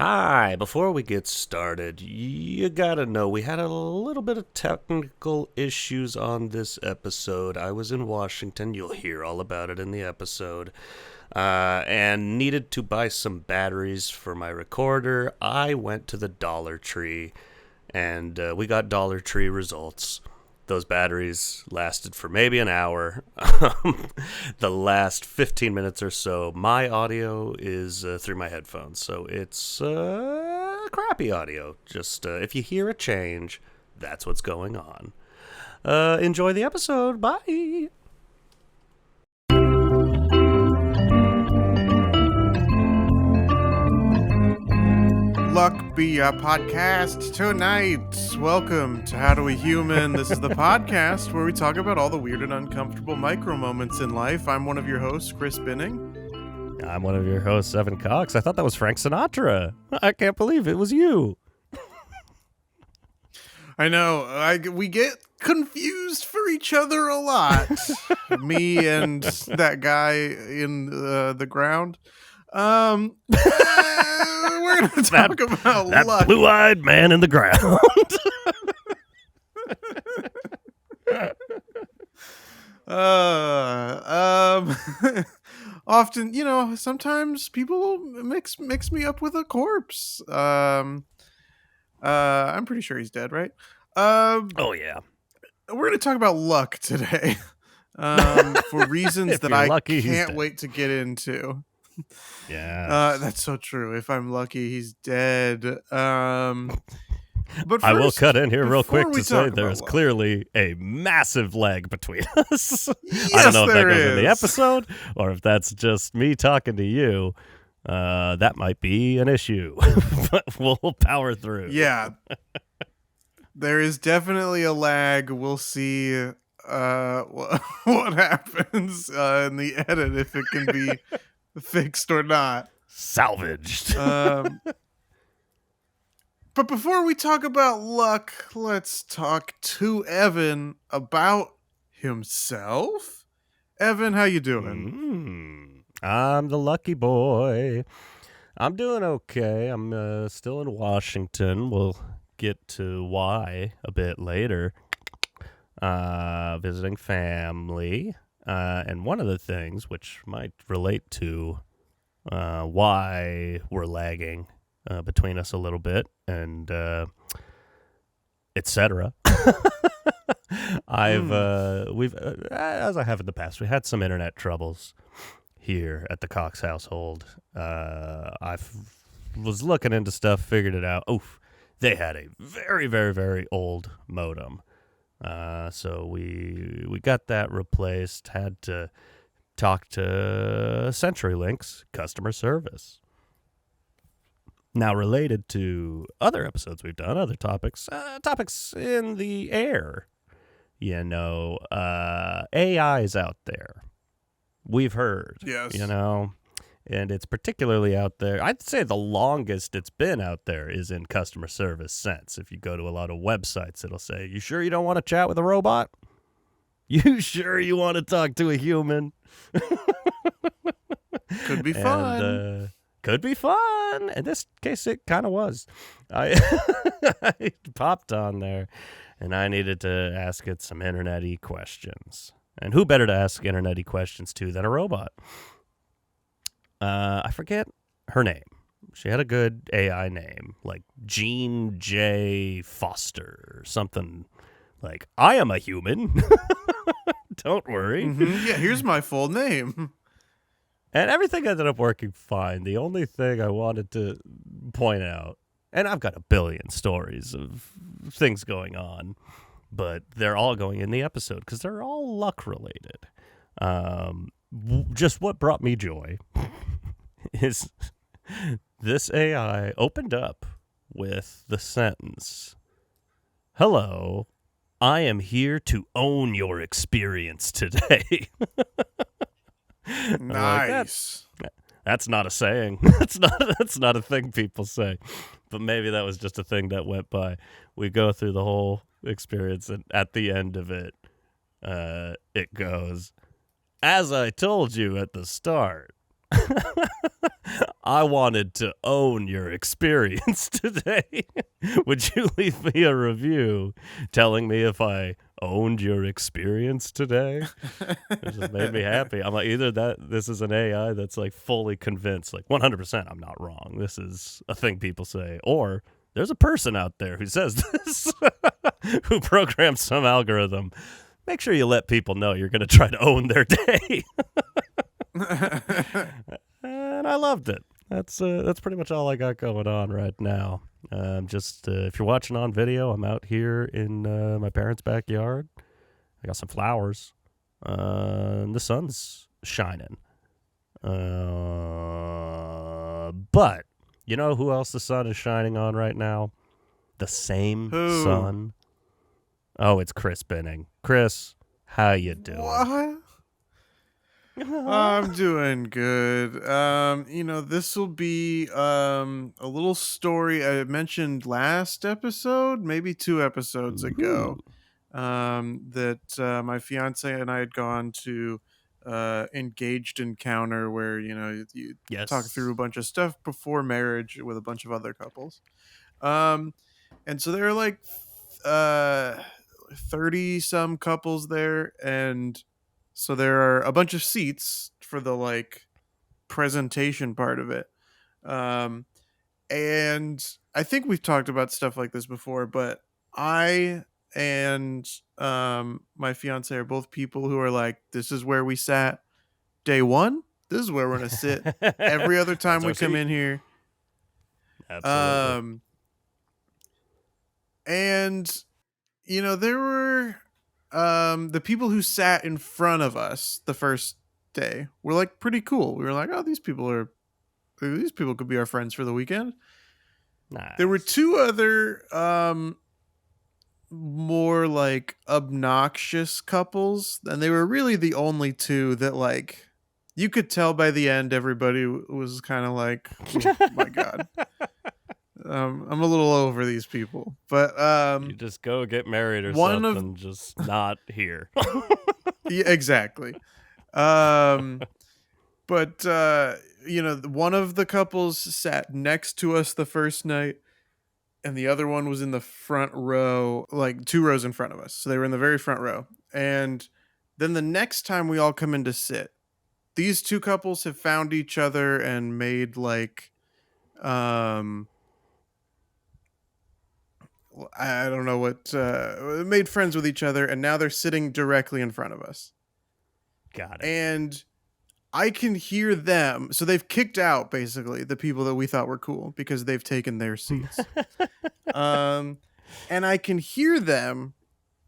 Hi, before we get started, you gotta know we had a little bit of technical issues on this episode. I was in Washington, you'll hear all about it in the episode, and needed to buy some batteries for my recorder. I went to the Dollar Tree, and we got Dollar Tree results. Those batteries lasted for maybe an hour. The last 15 minutes or so, my audio is through my headphones, so it's crappy audio. Just if you hear a change, that's what's going on. Enjoy the episode. Bye. Luck be a podcast tonight. Welcome to HowDoWeHuman. This is the podcast where we talk about all the weird and uncomfortable micro moments in life. I'm one of your hosts, Chris Binning. I'm one of your hosts, Evan Cox. I thought that was Frank Sinatra. I can't believe it was you. I know. We get confused for each other a lot. Me and that guy in the ground. We're going to talk about that luck. blue-eyed man in the ground. Often, sometimes people mix me up with a corpse. I'm pretty sure he's dead, right? Oh, yeah. We're going to talk about luck today. For reasons that I lucky, can't wait to get into. Yeah. That's so true. If I'm lucky, he's dead. But first, I will cut in here real quick to say there's luck. clearly a massive lag between us. Yes, I don't know if that there goes in the is. episode or if that's just me talking to you. That might be an issue, but we'll power through. Yeah. There is definitely a lag. We'll see what happens in the edit, if it can be fixed or not. Salvaged. But before we talk about luck, let's talk to Evan about himself. Evan, how you doing? I'm the lucky boy. I'm doing okay. I'm still in Washington. We'll get to why a bit later. Visiting family. And one of the things which might relate to why we're lagging between us a little bit and etc. We've as I have in the past, we had some internet troubles here at the Cox household. I was looking into stuff, figured it out. Oof, they had a very, very, very old modem. So we got that replaced, had to talk to CenturyLink's customer service. Now, related to other episodes we've done, other topics in the air, AI is out there. We've heard, Yes. and it's particularly out there. I'd say the longest it's been out there is in customer service sense. If you go to a lot of websites, it'll say, "You sure you don't want to chat with a robot? You sure you want to talk to a human?" Could be fun. Could be fun. In this case, it kind of was. I popped on there, and I needed to ask it some internet-y questions. And who better to ask internet-y questions to than a robot? I forget her name. She had a good AI name, like Jean J. Foster, or something like, "I am a human." Don't worry. Mm-hmm. Yeah, here's my full name. And everything ended up working fine. The only thing I wanted to point out, and I've got a billion stories of things going on, but they're all going in the episode because they're all luck related. Just what brought me joy is this AI opened up with the sentence, "Hello, I am here to own your experience today." Nice. That's not a saying. That's not a thing people say. But maybe that was just a thing that went by. We go through the whole experience, and at the end of it, it goes, "As I told you at the start, I wanted to own your experience today. Would you leave me a review telling me if I owned your experience today? It just made me happy. I'm like, either this is an AI that's like fully convinced, like 100% I'm not wrong. This is a thing people say. Or there's a person out there who says this, who programmed some algorithm. Make sure you let people know you're going to try to own their day. And I loved it. That's pretty much all I got going on right now. If you're watching on video, I'm out here in my parents' backyard. I got some flowers. And the sun's shining. But you know who else the sun is shining on right now? The same Who? sun. Oh, it's Chris Benning. Chris, how you doing? What? I'm doing good. This will be a little story I mentioned last episode, maybe 2 episodes ago. That my fiance and I had gone to engaged encounter where you talk through a bunch of stuff before marriage with a bunch of other couples. And so there are like 30 some couples there, and so there are a bunch of seats for the like presentation part of it. And I think we've talked about stuff like this before, but I and my fiance are both people who are like, this is where we sat day one. This is where we're gonna sit every other time we come in here. Absolutely. And there were the people who sat in front of us the first day were like pretty cool. We were like, oh, these people could be our friends for the weekend. Nice. There were 2 other more like obnoxious couples, and they were really the only 2 that like you could tell by the end everybody was kind of like, oh my god. I'm a little over these people, but you just go get married or one something, just not here. Yeah, exactly. But one of the couples sat next to us the first night, and the other one was in the front row, like 2 rows in front of us. So they were in the very front row. And then the next time we all come in to sit, these 2 couples have found each other and made like I don't know what made friends with each other, and now they're sitting directly in front of us. Got it. And I can hear them. So they've kicked out basically the people that we thought were cool because they've taken their seats. And I can hear them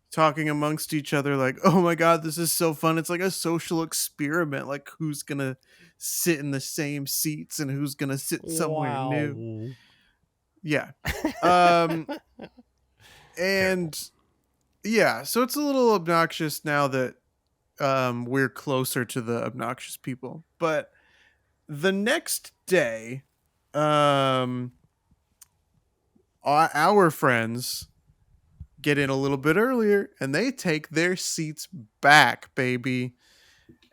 talking amongst each other like, oh my god, this is so fun. It's like a social experiment, like who's gonna sit in the same seats and who's gonna sit somewhere new. Yeah. And yeah, so it's a little obnoxious now that we're closer to the obnoxious people. But the next day, our friends get in a little bit earlier and they take their seats back, baby.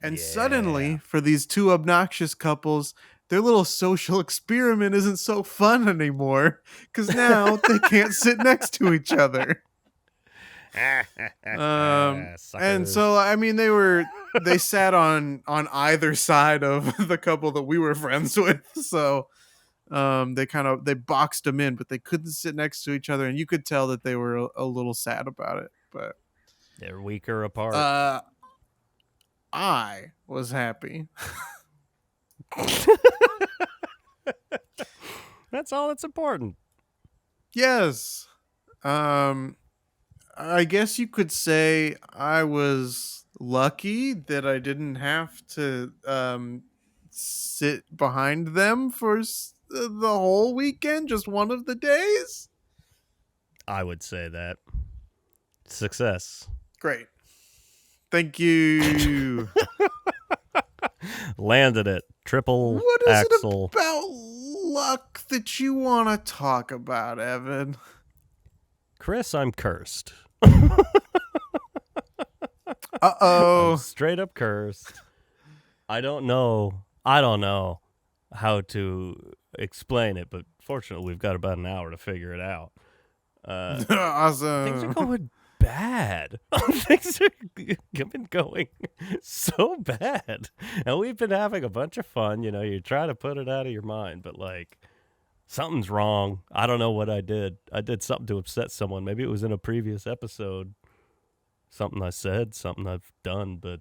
And suddenly, for these 2 obnoxious couples, their little social experiment isn't so fun anymore because now they can't sit next to each other. And so I mean they sat on either side of the couple that we were friends with, so they boxed them in, but they couldn't sit next to each other, and you could tell that they were a little sad about it. But they're weaker apart. I was happy. That's all that's important. Yes. I guess you could say I was lucky that I didn't have to sit behind them for the whole weekend, just one of the days. I would say that. Success. Great. Thank you. Landed it. Triple What is axle. it about luck that you want to talk about, Evan? Chris, I'm cursed. Uh-oh. I'm straight up cursed. I don't know. I don't know how to explain it, but fortunately we've got about an hour to figure it out. Things are Awesome. going bad. Things have been going so bad. And we've been having a bunch of fun. You know, you try to put it out of your mind, but like something's wrong. I don't know what I did. I did something to upset someone. Maybe it was in a previous episode. Something I said, something I've done. But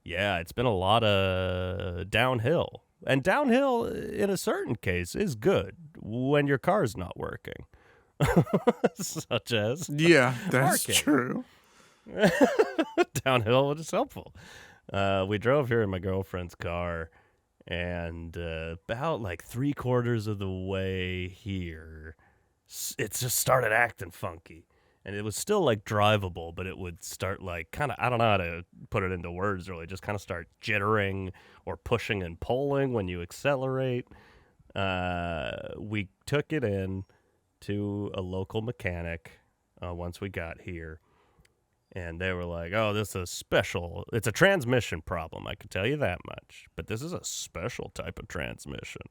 yeah, it's been a lot of downhill. And downhill, in a certain case, is good when your car's not working. Such as Yeah, that's parking. true. Downhill is helpful. We drove here in my girlfriend's car, and about like 3/4 of the way here, it just started acting funky. And it was still like drivable, but it would start like kind of, I don't know how to put it into words really, just kind of start jittering or pushing and pulling when you accelerate. We took it in to a local mechanic once we got here, and they were like, oh, it's a transmission problem, I can tell you that much, but this is a special type of transmission,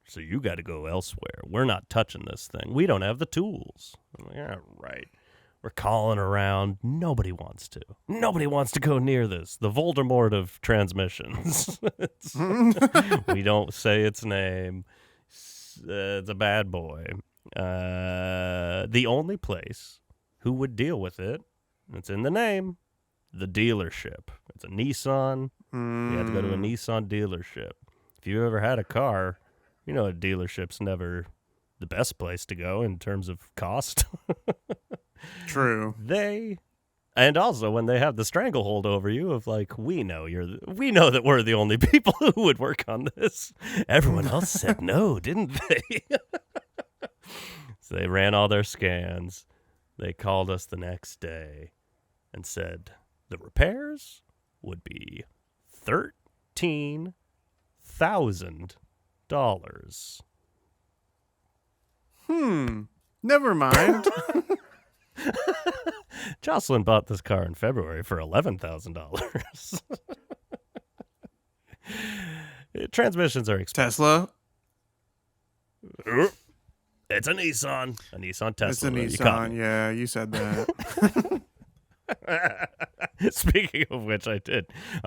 so you got to go elsewhere. We're not touching this thing. We don't have the tools. I'm like, yeah, right. We're calling around. Nobody wants to go near this. The Voldemort of transmissions. We don't say its name. It's a bad boy. The only place who would deal with it, it's in the name, the dealership. It's a Nissan. You have to go to a Nissan dealership. If you've ever had a car, you know a dealership's never the best place to go in terms of cost. True. And also when they have the stranglehold over you of like, we know that we're the only people who would work on this. Everyone else said no, didn't they? So they ran all their scans. They called us the next day and said the repairs would be $13,000. Never mind. Jocelyn bought this car in February for $11,000. Transmissions are expensive. Tesla? It's a Nissan. A Nissan Tesla. It's a Nissan. Yeah, you said that. Speaking of which, I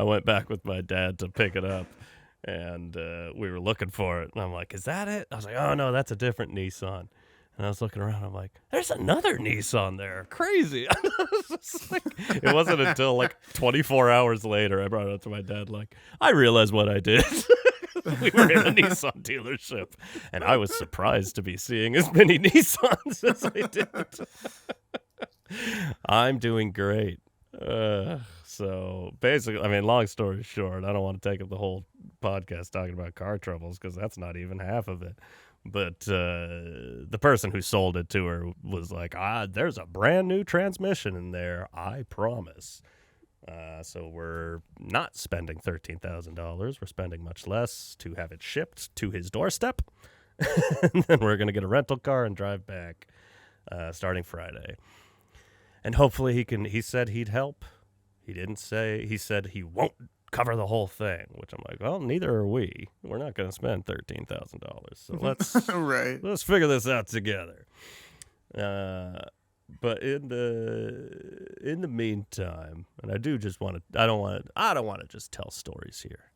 went back with my dad to pick it up, and we were looking for it. And I'm like, is that it? I was like, oh, no, that's a different Nissan. And I was looking around. I'm like, there's another Nissan there. Crazy. It wasn't until like 24 hours later I brought it up to my dad like, I realized what I did. We were in a Nissan dealership, and I was surprised to be seeing as many Nissans as I did. I'm doing great. So basically, I mean, long story short, I don't want to take up the whole podcast talking about car troubles because that's not even half of it. But the person who sold it to her was like, there's a brand new transmission in there, I promise. So we're not spending $13,000. We're spending much less to have it shipped to his doorstep. And then we're going to get a rental car and drive back starting Friday. And hopefully he said he'd help. He said he won't cover the whole thing, which I'm like, well, neither are we. We're not going to spend $13,000. So let's figure this out together. But in the meantime, and I do just want to, I don't want to just tell stories here,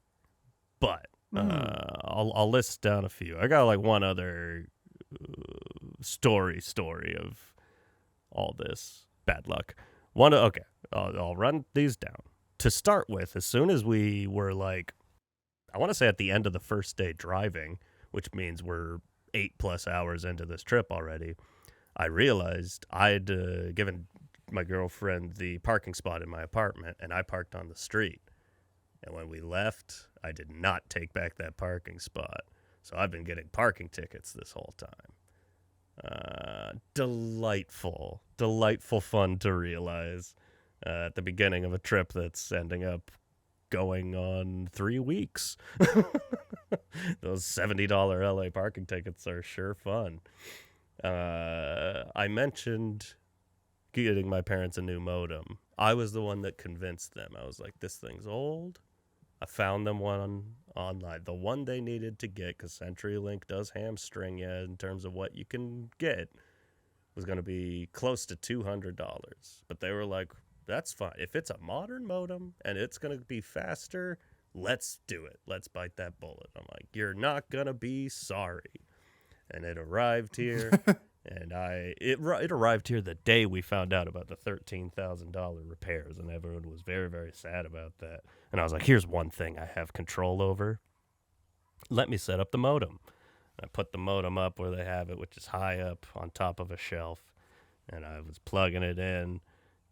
but I'll list down a few. I got like one other story of all this bad luck. I'll run these down. To start with, as soon as we were like, I want to say at the end of the first day driving, which means we're 8+ hours into this trip already, I realized I'd given my girlfriend the parking spot in my apartment, and I parked on the street. And when we left, I did not take back that parking spot. So I've been getting parking tickets this whole time. Delightful fun to realize at the beginning of a trip that's ending up going on 3 weeks. Those $70 LA parking tickets are sure fun. I mentioned getting my parents a new modem. I was the one that convinced them. I was like, this thing's old. I found them one online. The one they needed to get, because CenturyLink does hamstring you in terms of what you can get, was going to be close to $200. But they were like, that's fine. If it's a modern modem and it's going to be faster, let's do it. Let's bite that bullet. I'm like, you're not going to be sorry. And it arrived here. And it arrived here the day we found out about the $13,000 repairs, and everyone was very, very sad about that. And I was like, here's one thing I have control over. Let me set up the modem. I put the modem up where they have it, which is high up on top of a shelf, and I was plugging it in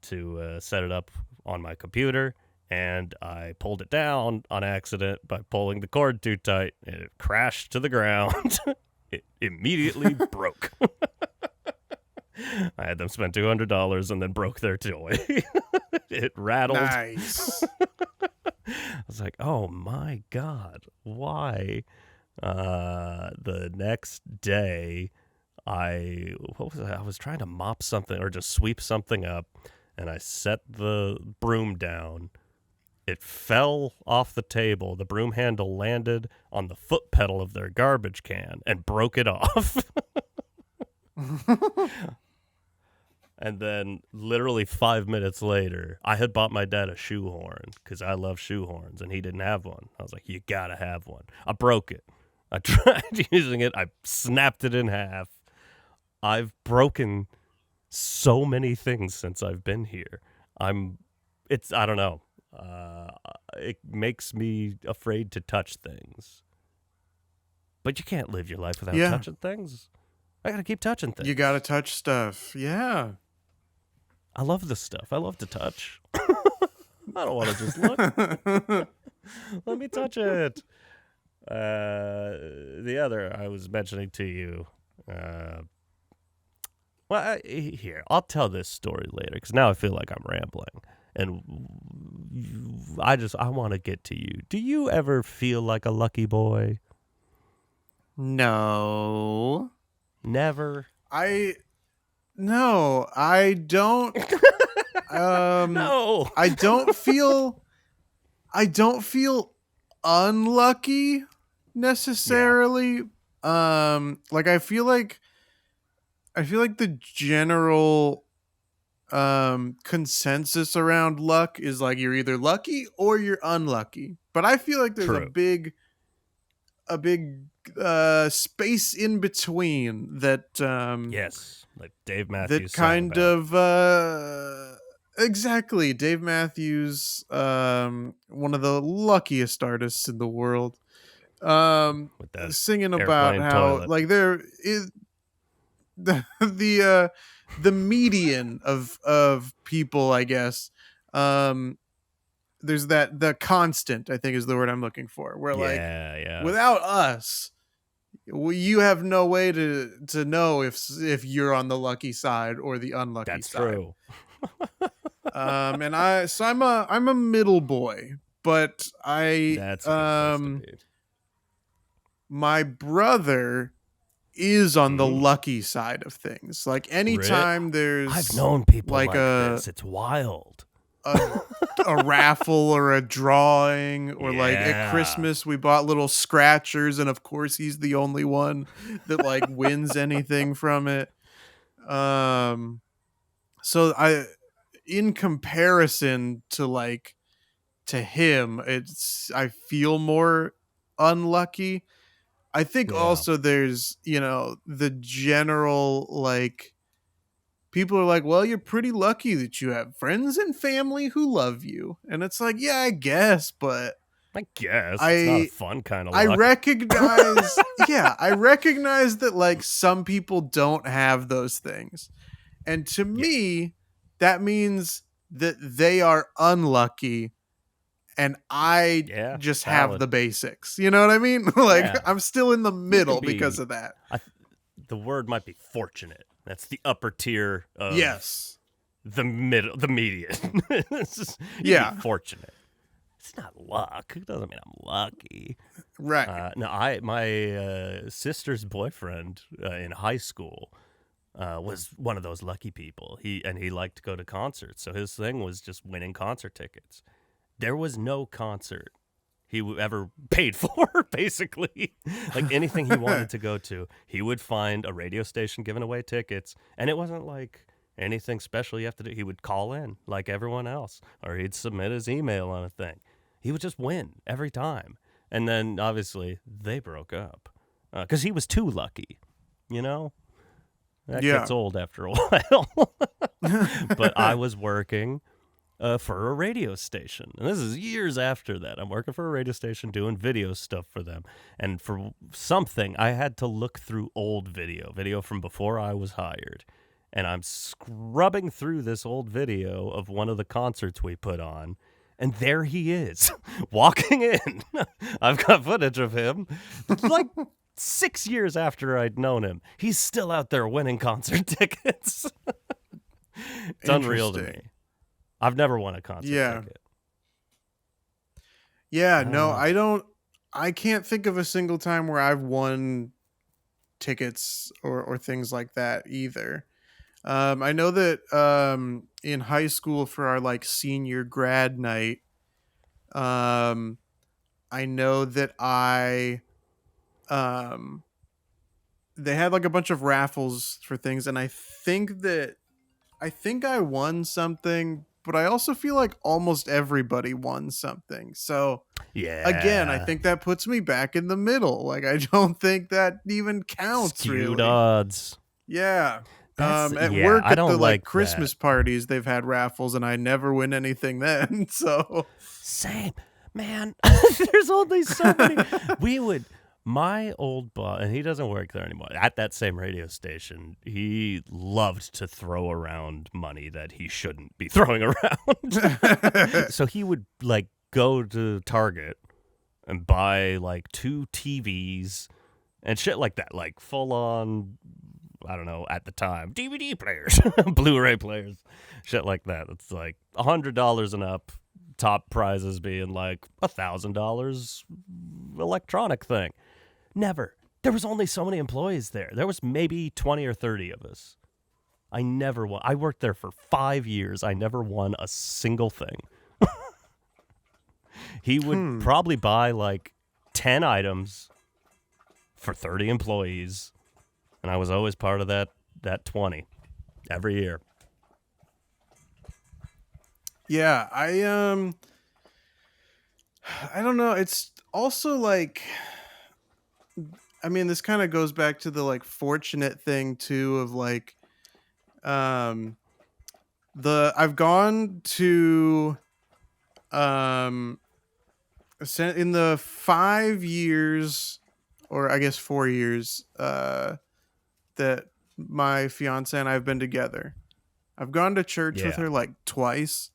to set it up on my computer, and I pulled it down on accident by pulling the cord too tight, and it crashed to the ground. It immediately broke. I had them spend $200 and then broke their toy. It rattled. Nice. I was like, oh my God, why? The next day, I was trying to mop something or just sweep something up, and I set the broom down. It fell off the table. The broom handle landed on the foot pedal of their garbage can and broke it off. And then literally 5 minutes later, I had bought my dad a shoehorn because I love shoehorns, and he didn't have one. I was like, you got to have one. I broke it. I tried using it. I snapped it in half. I've broken so many things since I've been here. I don't know. It makes me afraid to touch things. But you can't live your life without touching things. I got to keep touching things. You got to touch stuff. Yeah. I love this stuff. I love to touch. I don't want to just look. Let me touch it. The other I was mentioning to you. Here, I'll tell this story later because now I feel like I'm rambling. And I want to get to you. Do you ever feel like a lucky boy? No. Never. No, I don't. No. I don't feel unlucky necessarily. Yeah. Like I feel like the general consensus around luck is like you're either lucky or you're unlucky. But I feel like there's a big space in between that yes, like Dave Matthews that kind of exactly Dave Matthews, one of the luckiest artists in the world, with that singing about how toilet. like there is the median of people, I guess, there's the constant, I think is the word I'm looking for, where without us, you have no way to know if you're on the lucky side or the unlucky That's side. True. And I'm a middle boy, but That's a good place to be. My brother is on the lucky side of things. Like anytime there's I've known people like this. It's wild. A raffle or a drawing, or like at Christmas we bought little scratchers, and of course he's the only one that like wins anything from it. So in comparison to him, I feel more unlucky. I think also there's, the general like people are like, well, you're pretty lucky that you have friends and family who love you. And it's like, yeah, I guess, but it's not a fun kind of luck. I recognize, I recognize that like some people don't have those things. And to me, that means that they are unlucky and I just have the basics. You know what I mean? I'm still in the middle because of that. The word might be fortunate. That's the upper tier of the median. Be fortunate. It's not luck. It doesn't mean I'm lucky. Right. My sister's boyfriend in high school was one of those lucky people. He liked to go to concerts. So his thing was just winning concert tickets. There was no concert he ever paid for, basically. Like anything he wanted to go to, he would find a radio station giving away tickets. And it wasn't like anything special you have to do. He would call in like everyone else, or he'd submit his email on a thing. He would just win every time. And then, obviously, they broke up because he was too lucky, you know? That gets old after a while. But I was working for a radio station. And this is years after that. I'm working for a radio station doing video stuff for them. And for something, I had to look through old video from before I was hired. And I'm scrubbing through this old video of one of the concerts we put on. And there he is, walking in. I've got footage of him, like 6 years after I'd known him. He's still out there winning concert tickets. It's unreal to me. I've never won a concert ticket. Yeah, I can't think of a single time where I've won tickets or things like that either. I know that in high school for our like senior grad night, I know that they had like a bunch of raffles for things, and I think I won something, but I also feel like almost everybody won something. So again, I think that puts me back in the middle. Like I don't think that even counts. Skewed really odds. Yeah. At work I at don't the like Christmas parties, they've had raffles, and I never win anything then. So same, man. There's only so many. My old boss, and he doesn't work there anymore. At that same radio station, he loved to throw around money that he shouldn't be throwing around. So he would like go to Target and buy like 2 TVs and shit like that, like full on. I don't know, at the time, DVD players, Blu-ray players, shit like that. It's like $100 and up, top prizes being like $1,000 electronic thing. Never. There was only so many employees there. There was maybe 20 or 30 of us. I never won. I worked there for 5 years. I never won a single thing. He would probably buy like 10 items for 30 employees. And I was always part of that 20 every year. Yeah, I don't know. It's also like, I mean, this kind of goes back to the like fortunate thing too of like, I've gone to, in the 5 years, or I guess 4 years, that my fiance and I have been together, I've gone to church with her like twice,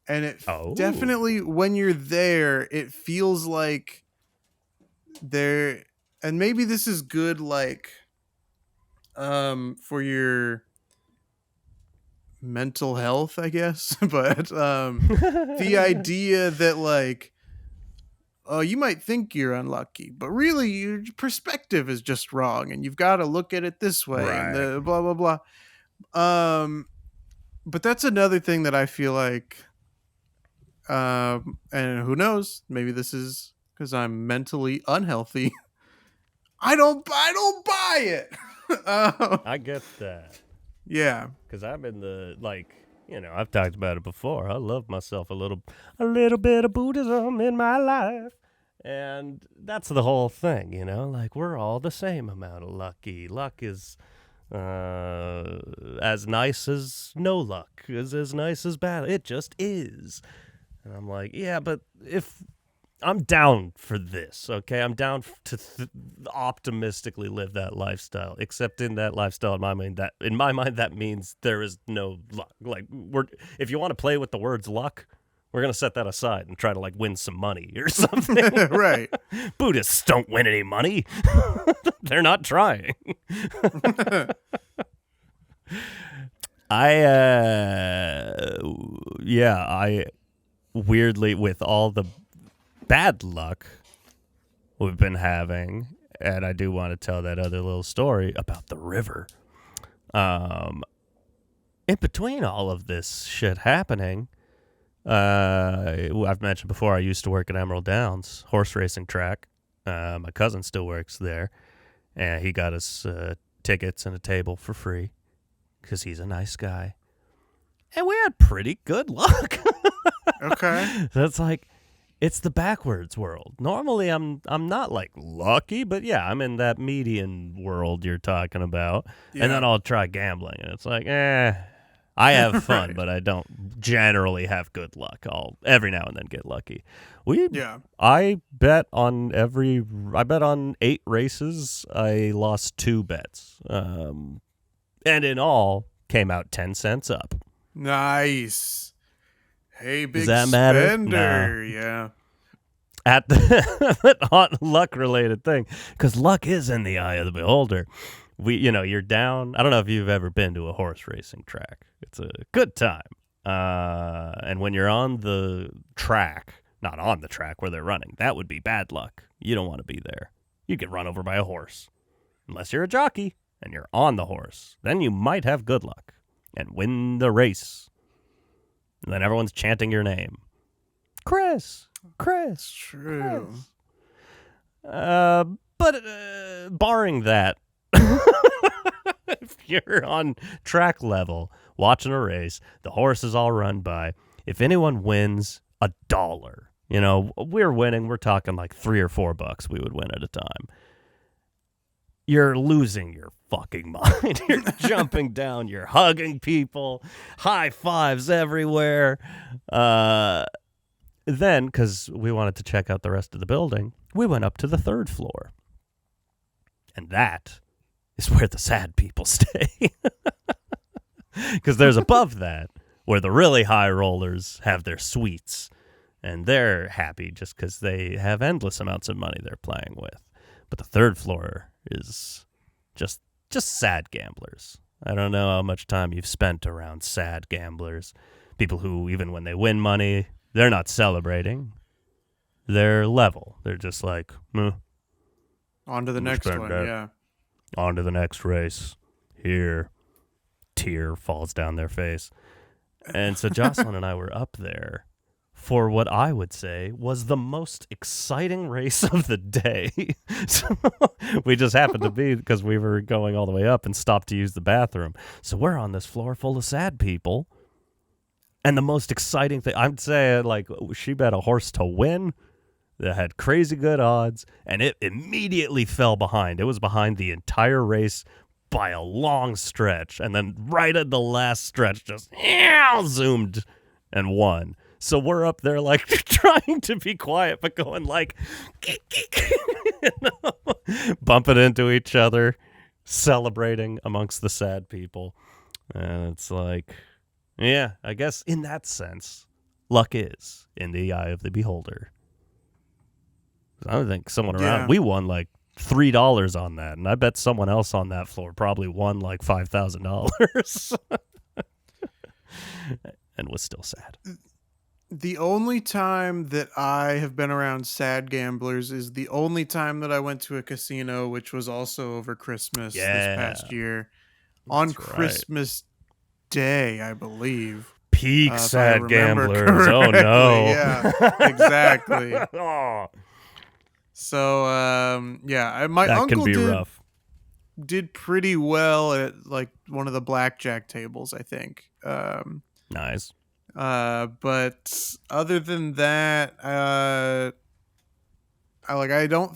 and it definitely, when you're there, it feels like there, and maybe this is good, like, for your mental health, I guess, but the idea that like, you might think you're unlucky, but really your perspective is just wrong, and you've got to look at it this way, and the blah blah blah. But that's another thing that I feel like, and who knows, maybe this is because I'm mentally unhealthy. I don't buy it. I get that. Yeah, because I'm in the like. You know, I've talked about it before. I love myself a little bit of Buddhism in my life. And that's the whole thing, you know? Like, we're all the same amount of lucky. Luck is as nice as no luck, is as nice as bad. It just is. And I'm like, yeah, but if I'm down for this, okay? I'm down to optimistically live that lifestyle. Except in that lifestyle, in my mind, that means there is no luck. Like, if you want to play with the words luck, we're gonna set that aside and try to like win some money or something. Right? Buddhists don't win any money. They're not trying. I weirdly, with all the bad luck we've been having, and I do want to tell that other little story about the river. In between all of this shit happening, I've mentioned before, I used to work at Emerald Downs horse racing track. My cousin still works there, and he got us tickets and a table for free because he's a nice guy. And we had pretty good luck. Okay. That's like, it's the backwards world. Normally, I'm not like lucky, but yeah, I'm in that median world you're talking about. Yeah. And then I'll try gambling, and it's like, I have fun, Right. but I don't generally have good luck. I'll every now and then get lucky. Yeah. I bet on 8 races. I lost 2 bets, and in all came out 10 cents up. Nice. Hey, big Does that matter? spender. No. Yeah. At that luck related thing, because luck is in the eye of the beholder. You're down. I don't know if you've ever been to a horse racing track. It's a good time. And when you're on the track, not on the track where they're running, that would be bad luck. You don't want to be there. You get run over by a horse. Unless you're a jockey and you're on the horse. Then you might have good luck and win the race. And then everyone's chanting your name. Chris. It's true. Chris. But barring that, if you're on track level watching a race, the horse is all run by. If anyone wins $1, we're winning. We're talking like $3 or $4 we would win at a time. You're losing your fucking mind. You're jumping down. You're hugging people. High fives everywhere. Then, because we wanted to check out the rest of the building, we went up to the 3rd floor. And that is where the sad people stay. Because there's above that where the really high rollers have their suites. And they're happy just because they have endless amounts of money they're playing with. But the 3rd floor is just sad gamblers. I don't know how much time you've spent around sad gamblers. People who, even when they win money, they're not celebrating. They're level. They're just like, On to the next one, that. yeah. On to the next race. Here. Tear falls down their face. And so Jocelyn and I were up there for what I would say was the most exciting race of the day. So we just happened to be, because we were going all the way up and stopped to use the bathroom. So we're on this floor full of sad people. And the most exciting thing, I'd say, like, she bet a horse to win that had crazy good odds, and it immediately fell behind. It was behind the entire race by a long stretch, and then right at the last stretch, just zoomed and won. So we're up there, like, trying to be quiet, but going, like, bumping into each other, celebrating amongst the sad people. And it's like, yeah, I guess in that sense, luck is in the eye of the beholder. I don't think someone around, we won like $3 on that, and I bet someone else on that floor probably won like $5,000 and was still sad. The only time that I have been around sad gamblers is the only time that I went to a casino, which was also over Christmas this past year. On Christmas Day, I believe. Peak sad gamblers. Oh, no. Yeah, exactly. So, my that uncle can be rough. Did pretty well at like one of the blackjack tables, I think. Nice. But other than that, I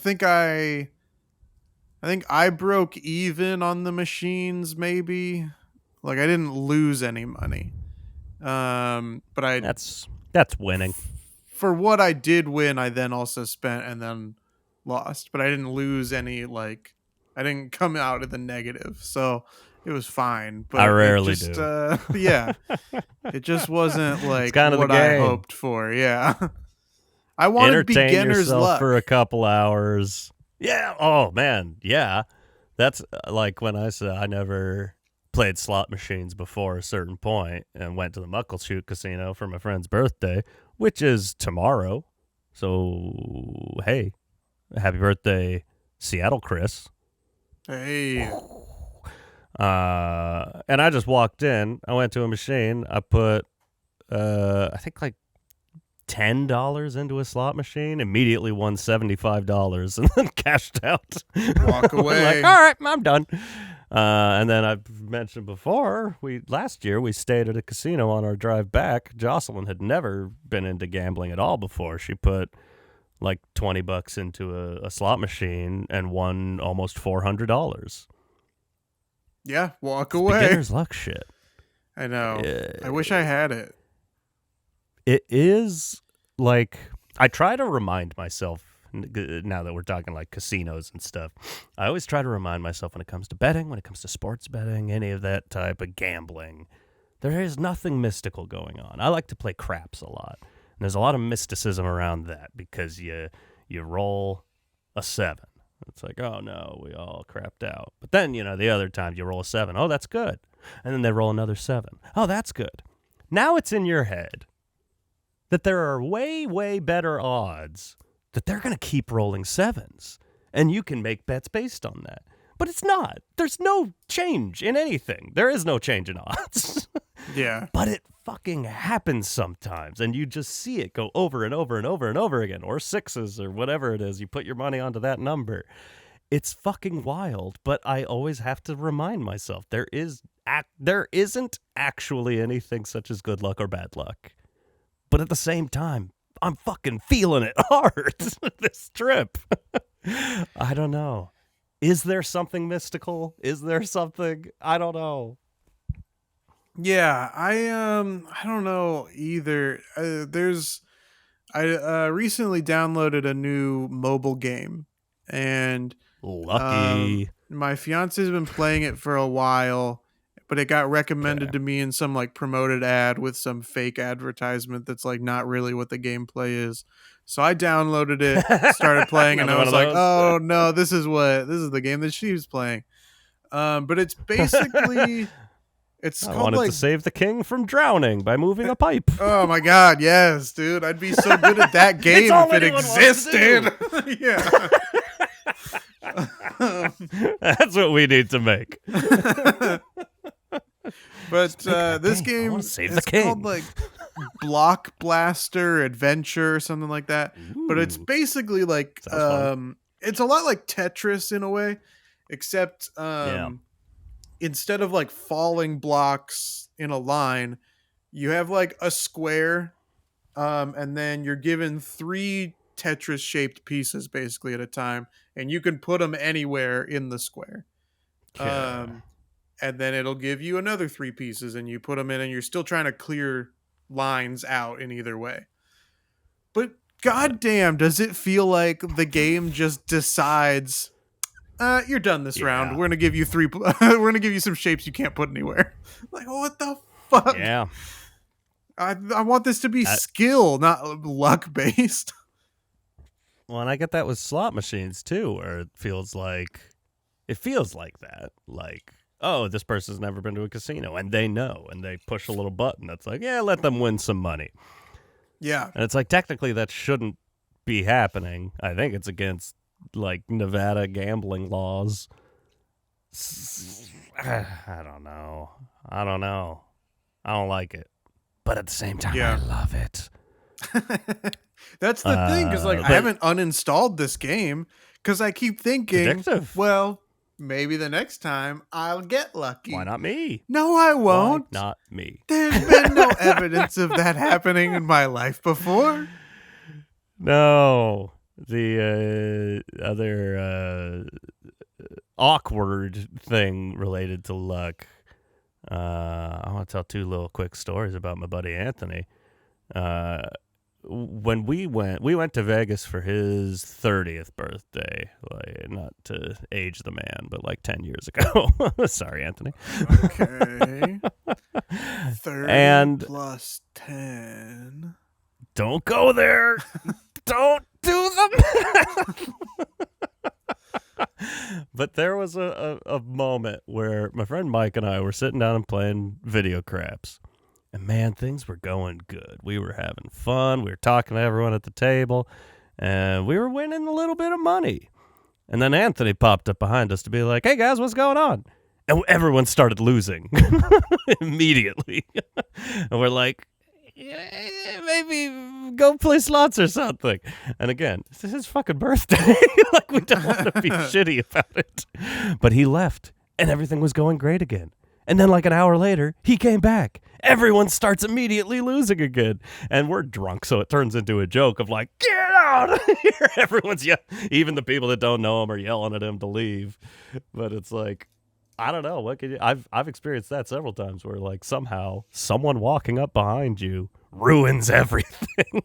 think I broke even on the machines, maybe. Like, I didn't lose any money. But that's winning. For what I did win, I then also spent and then lost. But I didn't lose any, like, I didn't come out of the negative. So it was fine. But I rarely do. Yeah. It just wasn't like kind of what the game. I hoped for. Yeah. I wanted Entertain beginner's yourself luck for a couple hours. Yeah. Oh, man. Yeah. That's like when I said I never played slot machines before a certain point and went to the Muckleshoot Casino for my friend's birthday, which is tomorrow. So, hey, happy birthday, Seattle Chris. Hey. And I just walked in. I went to a machine. I put, I think like $10 into a slot machine, immediately won $75 and then cashed out. Walk away. Like, all right, I'm done. And then I've mentioned before, last year we stayed at a casino on our drive back. Jocelyn had never been into gambling at all before. She put like $20 into a slot machine and won almost $400. Yeah, walk It's away. beginner's luck shit. I know. I wish I had it. It is like, I try to remind myself, now that we're talking like casinos and stuff, I always try to remind myself when it comes to betting, when it comes to sports betting, any of that type of gambling, there is nothing mystical going on. I like to play craps a lot. And there's a lot of mysticism around that because you roll a 7. It's like, oh no, we all crapped out. But then, the other times you roll a 7. Oh, that's good. And then they roll another 7. Oh, that's good. Now it's in your head that there are way, way better odds that they're going to keep rolling 7s. And you can make bets based on that. But it's not. There's no change in anything. There is no change in odds. Yeah. But it fucking happens sometimes. And you just see it go over and over and over and over again. Or 6s or whatever it is. You put your money onto that number. It's fucking wild. But I always have to remind myself there isn't actually anything such as good luck or bad luck. But at the same time, I'm fucking feeling it hard this trip. I don't know. Is there something mystical? Is there something? I don't know. Yeah, I don't know either. I recently downloaded a new mobile game, and Lucky. my fiance's been playing it for a while, but it got recommended to me in some like promoted ad with some fake advertisement that's like not really what the gameplay is. So I downloaded it, started playing, and I was like, "Oh no, this is the game that she was playing." But it's basically I called wanted like to save the king from drowning by moving a pipe. Oh my god, yes, dude! I'd be so good at that game if it existed. Yeah. That's what we need to make. But this game is called like Block Blaster Adventure or something like that. Ooh, but it's basically like it's a lot like Tetris in a way, except instead of like falling blocks in a line, you have like a square, and then you're given 3 Tetris shaped pieces basically at a time, and you can put them anywhere in the square. And then it'll give you another 3 pieces, and you put them in, and you're still trying to clear lines out in either way. But goddamn, does it feel like the game just decides, you're done this round. We're gonna give you 3. We're gonna give you some shapes you can't put anywhere. Like, what the fuck? Yeah. I want this to be skill, not luck based. Well, and I get that with slot machines too, where it feels like that. Like, oh, this person's never been to a casino, and they know, and they push a little button that's like, yeah, let them win some money. Yeah. And it's like, technically that shouldn't be happening. I think it's against like Nevada gambling laws. I don't know. I don't like it. But at the same time, I love it. That's the thing, because like I haven't uninstalled this game because I keep thinking, well, maybe the next time I'll get lucky. Why not me? No, I won't. Why not me? There's been no evidence of that happening in my life before. No. The other awkward thing related to luck. I want to tell 2 little quick stories about my buddy Anthony. When we went to Vegas for his 30th birthday, like, not to age the man, but like 10 years ago. Sorry, Anthony. Okay. 30 plus 10. Don't go there. Don't do the math. But there was a moment where my friend Mike and I were sitting down and playing video craps. And man, things were going good. We were having fun. We were talking to everyone at the table. And we were winning a little bit of money. And then Anthony popped up behind us to be like, hey guys, what's going on? And everyone started losing immediately. And we're like, maybe go play slots or something. And again, this is his fucking birthday. Like, we don't want to be shitty about it. But he left, and everything was going great again. And then like an hour later, he came back. Everyone starts immediately losing again. And we're drunk, so it turns into a joke of like, get out of here. Everyone's yelling. Even the people that don't know him are yelling at him to leave. But it's like, I don't know. What could you? I've experienced that several times where like somehow someone walking up behind you ruins everything.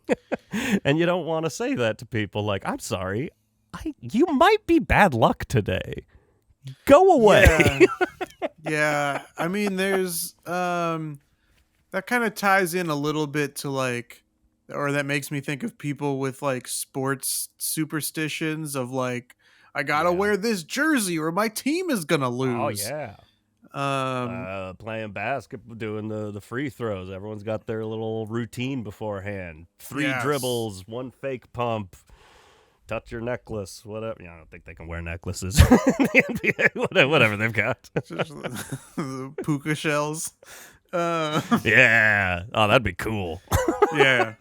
And you don't want to say that to people like, I'm sorry. You might be bad luck today. Go away. Yeah. I mean, there's that kind of ties in a little bit to like, or that makes me think of people with like sports superstitions of like, I gotta wear this jersey or my team is gonna lose. Oh yeah. Playing basketball, doing the free throws. Everyone's got their little routine beforehand. 3 dribbles, 1 fake pump. Touch your necklace, whatever. I don't think they can wear necklaces in the NBA. Whatever they've got. The puka shells. Yeah. Oh, that'd be cool. Yeah.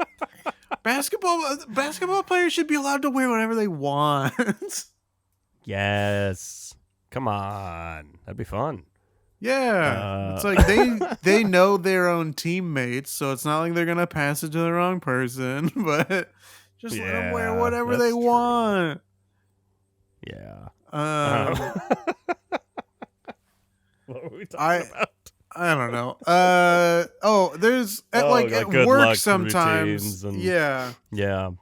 Basketball players should be allowed to wear whatever they want. Yes. Come on. That'd be fun. Yeah. It's like they know their own teammates, so it's not like they're going to pass it to the wrong person, but just let them wear whatever they want. Yeah. What were we talking about? I don't know. There's at work sometimes. Yeah.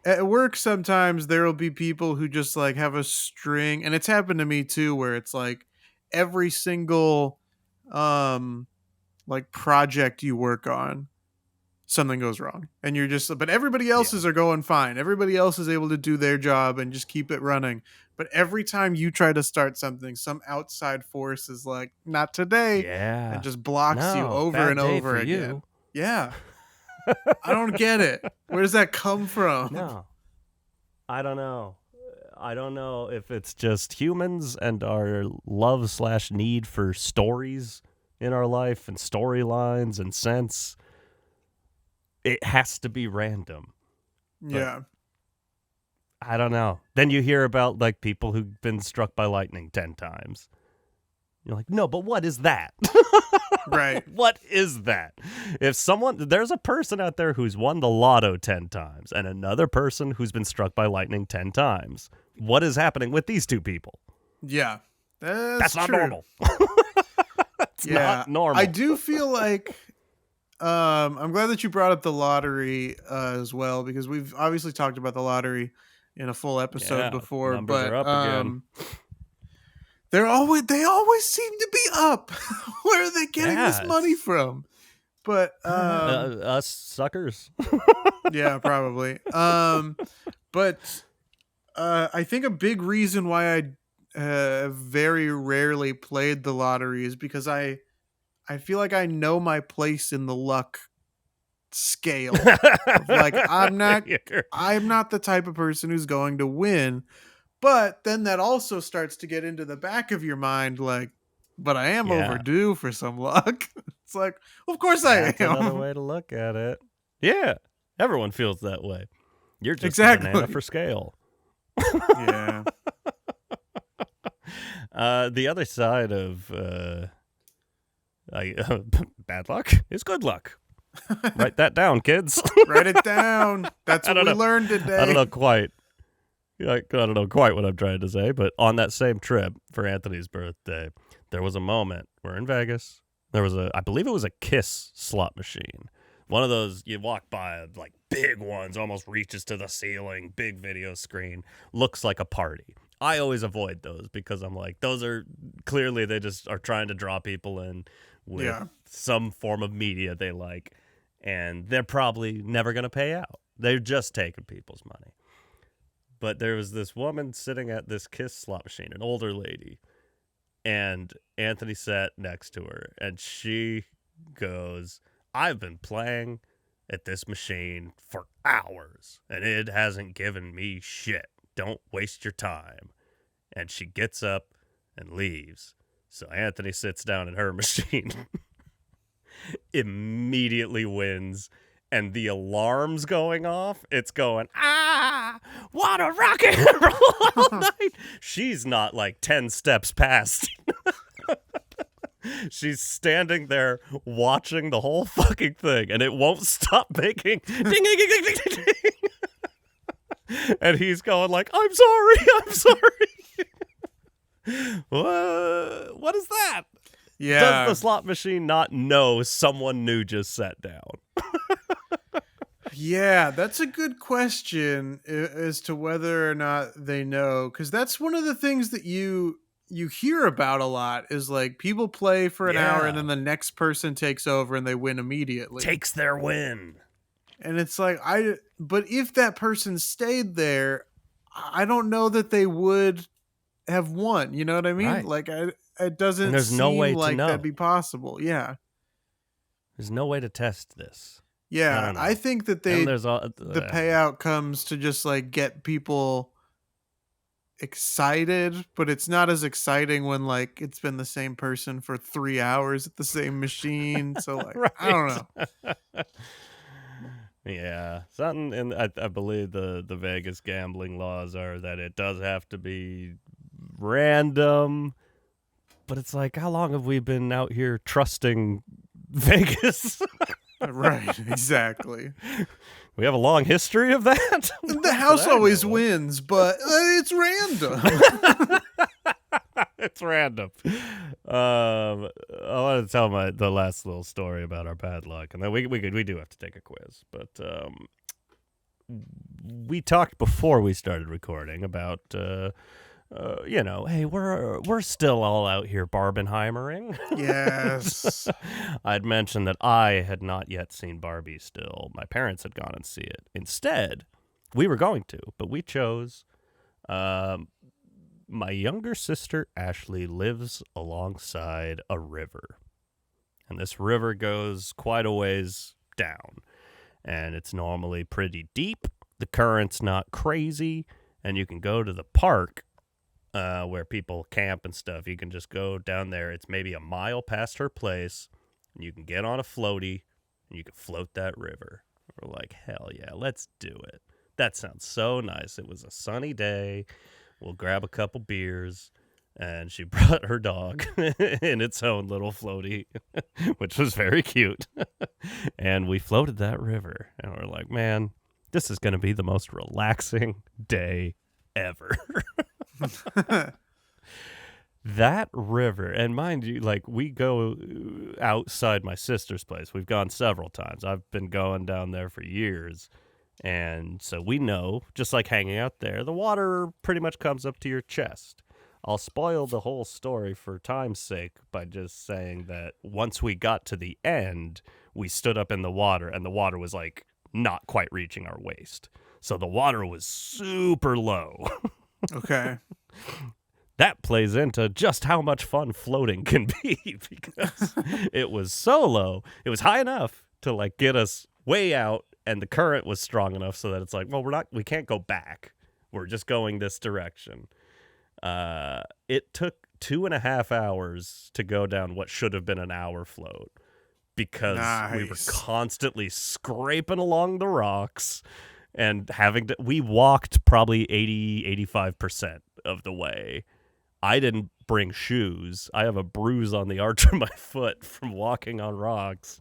At work sometimes there will be people who just like have a string, and it's happened to me too, where it's like every single like project you work on, something goes wrong, and you're just, but everybody else's are going fine. Everybody else is able to do their job and just keep it running. But every time you try to start something, some outside force is like, not today. Yeah. And just blocks you over and over again. Yeah. I don't get it. Where does that come from? No. I don't know. I don't know if it's just humans and our love/need for stories in our life and storylines and sense. It has to be random. Yeah. I don't know. Then you hear about like people who've been struck by lightning 10 times. You're like, no, but what is that? Right. What is that? If there's a person out there who's won the lotto 10 times and another person who's been struck by lightning 10 times. What is happening with these two people? Yeah. That's not normal. It's not normal. I do feel like I'm glad that you brought up the lottery as well, because we've obviously talked about the lottery in a full episode before, numbers but are up again. they always seem to be up. Where are they getting this money from? But us suckers. Yeah, probably. But I think a big reason why I very rarely played the lottery is because I feel like I know my place in the luck scale. Like I'm not the type of person who's going to win. But then that also starts to get into the back of your mind, like, but I am overdue for some luck. It's like, of course That's I am. another way to look at it. Yeah, everyone feels that way. You're just a banana for scale. Yeah. The other side of bad luck is good luck. Write that down, kids. Write it down. That's what we learned today. I don't know quite what I'm trying to say, but on that same trip for Anthony's birthday, there was a moment. We're in Vegas. There was I believe it was a Kiss slot machine. One of those you walk by, like big ones, almost reaches to the ceiling, big video screen, looks like a party. I always avoid those because I'm like, those are clearly they just are trying to draw people in with some form of media they like, and they're probably never going to pay out. They're just taking people's money. But there was this woman sitting at this Kiss slot machine, an older lady, and Anthony sat next to her, and she goes, I've been playing at this machine for hours, and it hasn't given me shit. Don't waste your time. And she gets up and leaves. So Anthony sits down in her machine, immediately wins, and the alarm's going off. It's going, what a rock and roll all night. She's not like 10 steps past. She's standing there watching the whole fucking thing, and it won't stop making ding, ding, ding, ding, ding, ding, ding. And he's going like, I'm sorry. What is that? Yeah. Does the slot machine not know someone new just sat down? Yeah, that's a good question as to whether or not they know, because that's one of the things that you hear about a lot is like people play for an hour and then the next person takes over and they win immediately. Takes their win. And it's like, but if that person stayed there, I don't know that they would have won. You know what I mean? Right. Like, it doesn't there's seem no way to like know. that'd be possible. Yeah. There's no way to test this. Yeah. I think that the payout comes to just like get people excited, but it's not as exciting when like it's been the same person for 3 hours at the same machine. So like, right. I don't know. Yeah, something, and I believe the Vegas gambling laws are that it does have to be random, but it's like, how long have we been out here trusting Vegas? Right, exactly. We have a long history of that. The house always wins, but it's random. It's random. I want to tell the last little story about our bad luck, and then we do have to take a quiz. But we talked before we started recording about hey, we're still all out here Barbenheimering. Yes. I'd mentioned that I had not yet seen Barbie still. My parents had gone and see it. Instead, we were going to, but we chose my younger sister, Ashley, lives alongside a river. And this river goes quite a ways down. And it's normally pretty deep. The current's not crazy. And you can go to the park where people camp and stuff. You can just go down there. It's maybe a mile past her place. And you can get on a floaty. And you can float that river. We're like, hell yeah, let's do it. That sounds so nice. It was a sunny day. We'll grab a couple beers, and she brought her dog in its own little floaty, which was very cute. And we floated that river, and we're like, man, this is going to be the most relaxing day ever. That river, and mind you, like, we go outside my sister's place. We've gone several times. I've been going down there for years. And so we know, just like hanging out there, the water pretty much comes up to your chest. I'll spoil the whole story for time's sake by just saying that once we got to the end, we stood up in the water, and the water was like not quite reaching our waist. So the water was super low. Okay. That plays into just how much fun floating can be, because it was so low. It was high enough to like get us way out, and the current was strong enough so that it's like, well, we can't go back. We're just going this direction. It took 2.5 hours to go down what should have been an hour float, because we were constantly scraping along the rocks and we walked probably 85% of the way. I didn't bring shoes. I have a bruise on the arch of my foot from walking on rocks.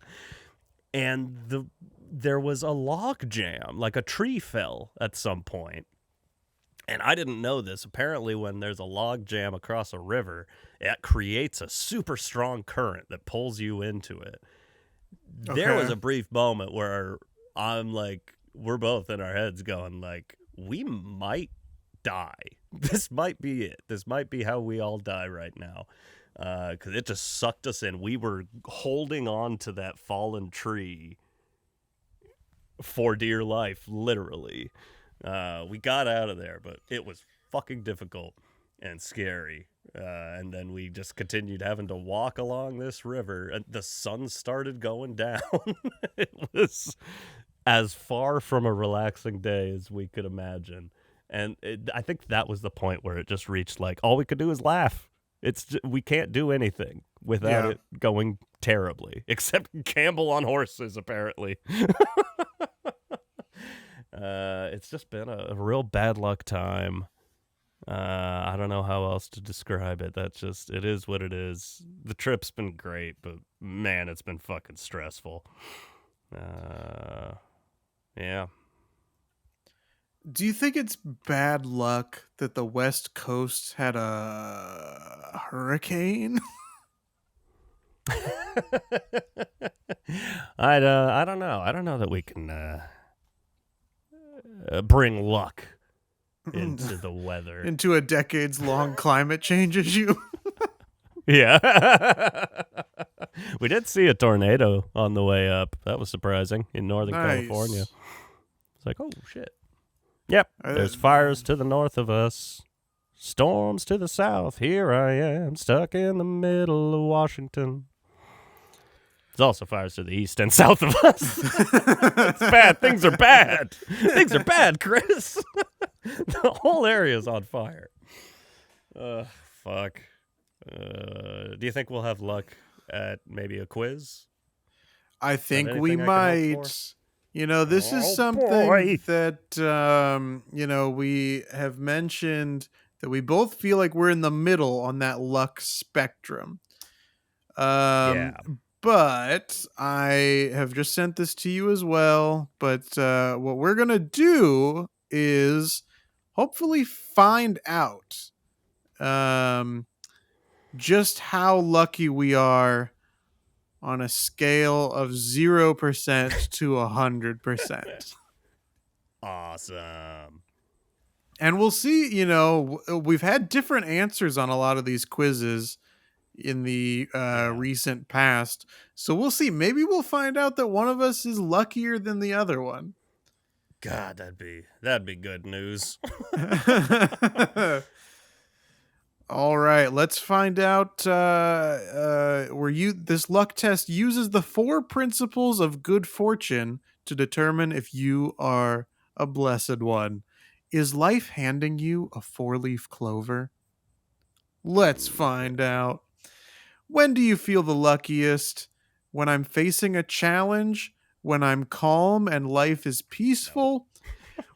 And there was a log jam, like a tree fell at some point. And I didn't know this. Apparently, when there's a log jam across a river, it creates a super strong current that pulls you into it. Okay. There was a brief moment where I'm like, we're both in our heads going like, we might die. This might be it. This might be how we all die right now. Because it just sucked us in. We were holding on to that fallen tree for dear life, literally. We got out of there, but it was fucking difficult and scary. And then we just continued having to walk along this river, and the sun started going down. It was as far from a relaxing day as we could imagine. And I think that was the point where it just reached like, all we could do is laugh. We can't do anything without it going terribly, except gamble on horses, apparently. It's just been a real bad luck time. I don't know how else to describe it. It is what it is. The trip's been great, but man, it's been fucking stressful. Yeah. Do you think it's bad luck that the West Coast had a hurricane? I don't know. I don't know that we can bring luck into the weather. Into a decades-long climate change issue? Yeah. We did see a tornado on the way up. That was surprising in Northern California. It's like, oh, shit. Yep, there's fires to the north of us, storms to the south. Here I am, stuck in the middle of Washington. There's also fires to the east and south of us. It's bad. Things are bad. Things are bad, Chris. The whole area's on fire. Fuck. Do you think we'll have luck at maybe a quiz? I think we might. You know, this is something that, we have mentioned that we both feel like we're in the middle on that luck spectrum. But I have just sent this to you as well. But what we're going to do is hopefully find out just how lucky we are on a scale of 0% to 100%. Awesome. And we'll see, we've had different answers on a lot of these quizzes in the recent past. So we'll see. Maybe we'll find out that one of us is luckier than the other one. God, that'd be good news. All right, let's find out this luck test uses the 4 principles of good fortune to determine if you are a blessed one. Is life handing you a 4-leaf clover? Let's find out. When do you feel the luckiest? When I'm facing a challenge? When I'm calm and life is peaceful?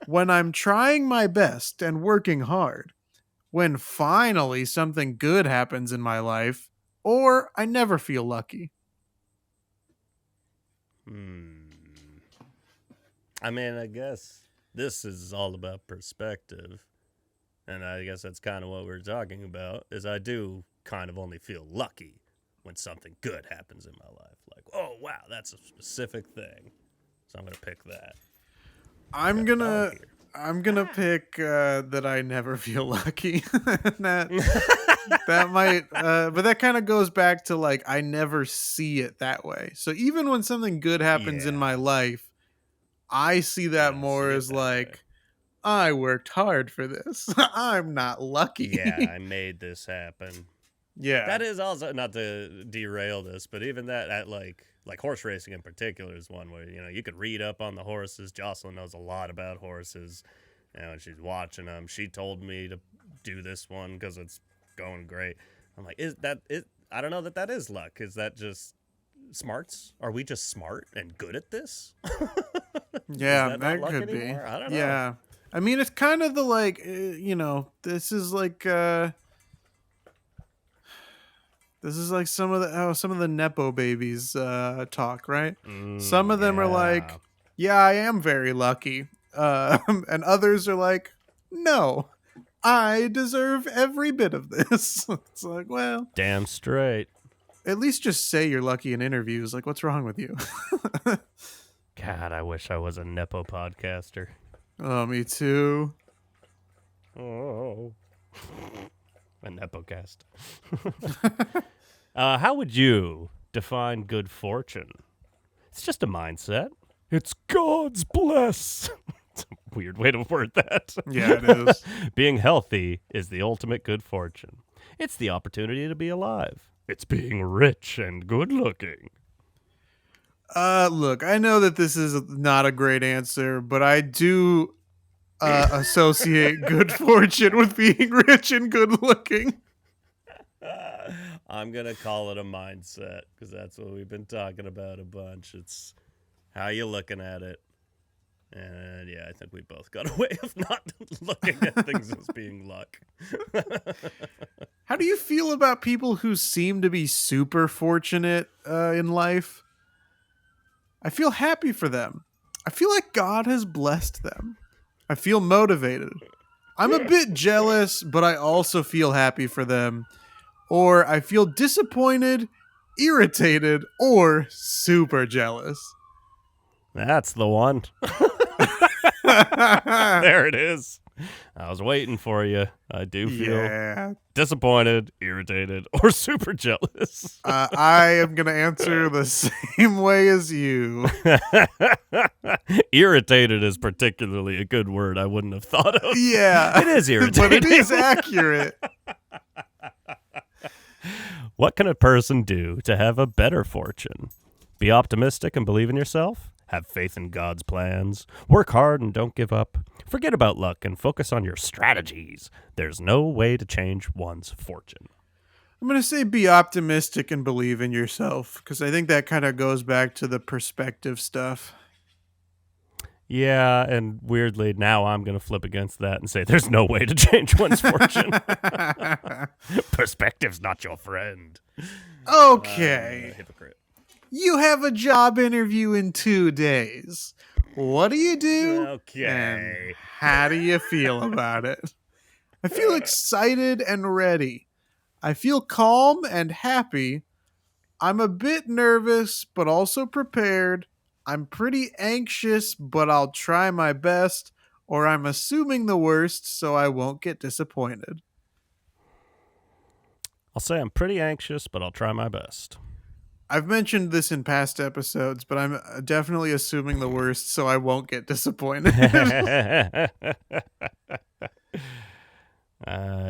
When I'm trying my best and working hard? When finally something good happens in my life, or I never feel lucky? I mean, I guess this is all about perspective. And I guess that's kind of what we're talking about, is I do kind of only feel lucky when something good happens in my life. Like, oh, wow, that's a specific thing. So I'm going to pick that. I'm gonna pick that I never feel lucky. that might, but that kind of goes back to like I never see it that way. So even when something good happens in my life, I see that more as like way. I worked hard for this. I'm not lucky. Yeah, I made this happen. Yeah, that is also not to derail this, but even that like horse racing in particular is one where you could read up on the horses. Jocelyn knows a lot about horses. And she's watching them. She told me to do this one because it's going great. I'm like, I don't know that is luck. Is that just smarts? Are we just smart and good at this? Yeah, that could be. I don't know. Yeah, I mean, it's kind of the like, this is like some of the Nepo babies talk, right? Some of them are like, yeah, I am very lucky. And others are like, no, I deserve every bit of this. It's like, well, damn straight. At least just say you're lucky in interviews. Like, what's wrong with you? God, I wish I was a Nepo podcaster. Oh, me too. Oh, a Nepocast. How would you define good fortune? It's just a mindset. It's God's bless. It's a weird way to word that. Yeah, it is. Being healthy is the ultimate good fortune. It's the opportunity to be alive. It's being rich and good looking. Look, I know that this is not a great answer, but I do associate good fortune with being rich and good looking. I'm going to call it a mindset because that's what we've been talking about a bunch. It's how you looking at it. And yeah, I think we both got a way of not looking at things as being luck. How do you feel about people who seem to be super fortunate in life? I feel happy for them. I feel like God has blessed them. I feel motivated. I'm a bit jealous, but I also feel happy for them. Or I feel disappointed, irritated, or super jealous. That's the one. There it is. I was waiting for you. I do feel disappointed, irritated, or super jealous. I am going to answer the same way as you. Irritated is particularly a good word I wouldn't have thought of. Yeah. It is irritating. But it is accurate. What can a person do to have a better fortune? Be optimistic and believe in yourself. Have faith in God's plans. Work hard and don't give up. Forget about luck and focus on your strategies. There's no way to change one's fortune. I'm going to say be optimistic and believe in yourself, because I think that kind of goes back to the perspective stuff. Yeah, and weirdly, now I'm going to flip against that and say there's no way to change one's fortune. Perspective's not your friend. Okay. Hypocrite. You have a job interview in 2 days. What do you do? Okay. And how do you feel about it? I feel excited and ready. I feel calm and happy. I'm a bit nervous, but also prepared. I'm pretty anxious, but I'll try my best. Or I'm assuming the worst, so I won't get disappointed. I'll say I'm pretty anxious, but I'll try my best. I've mentioned this in past episodes, but I'm definitely assuming the worst, so I won't get disappointed.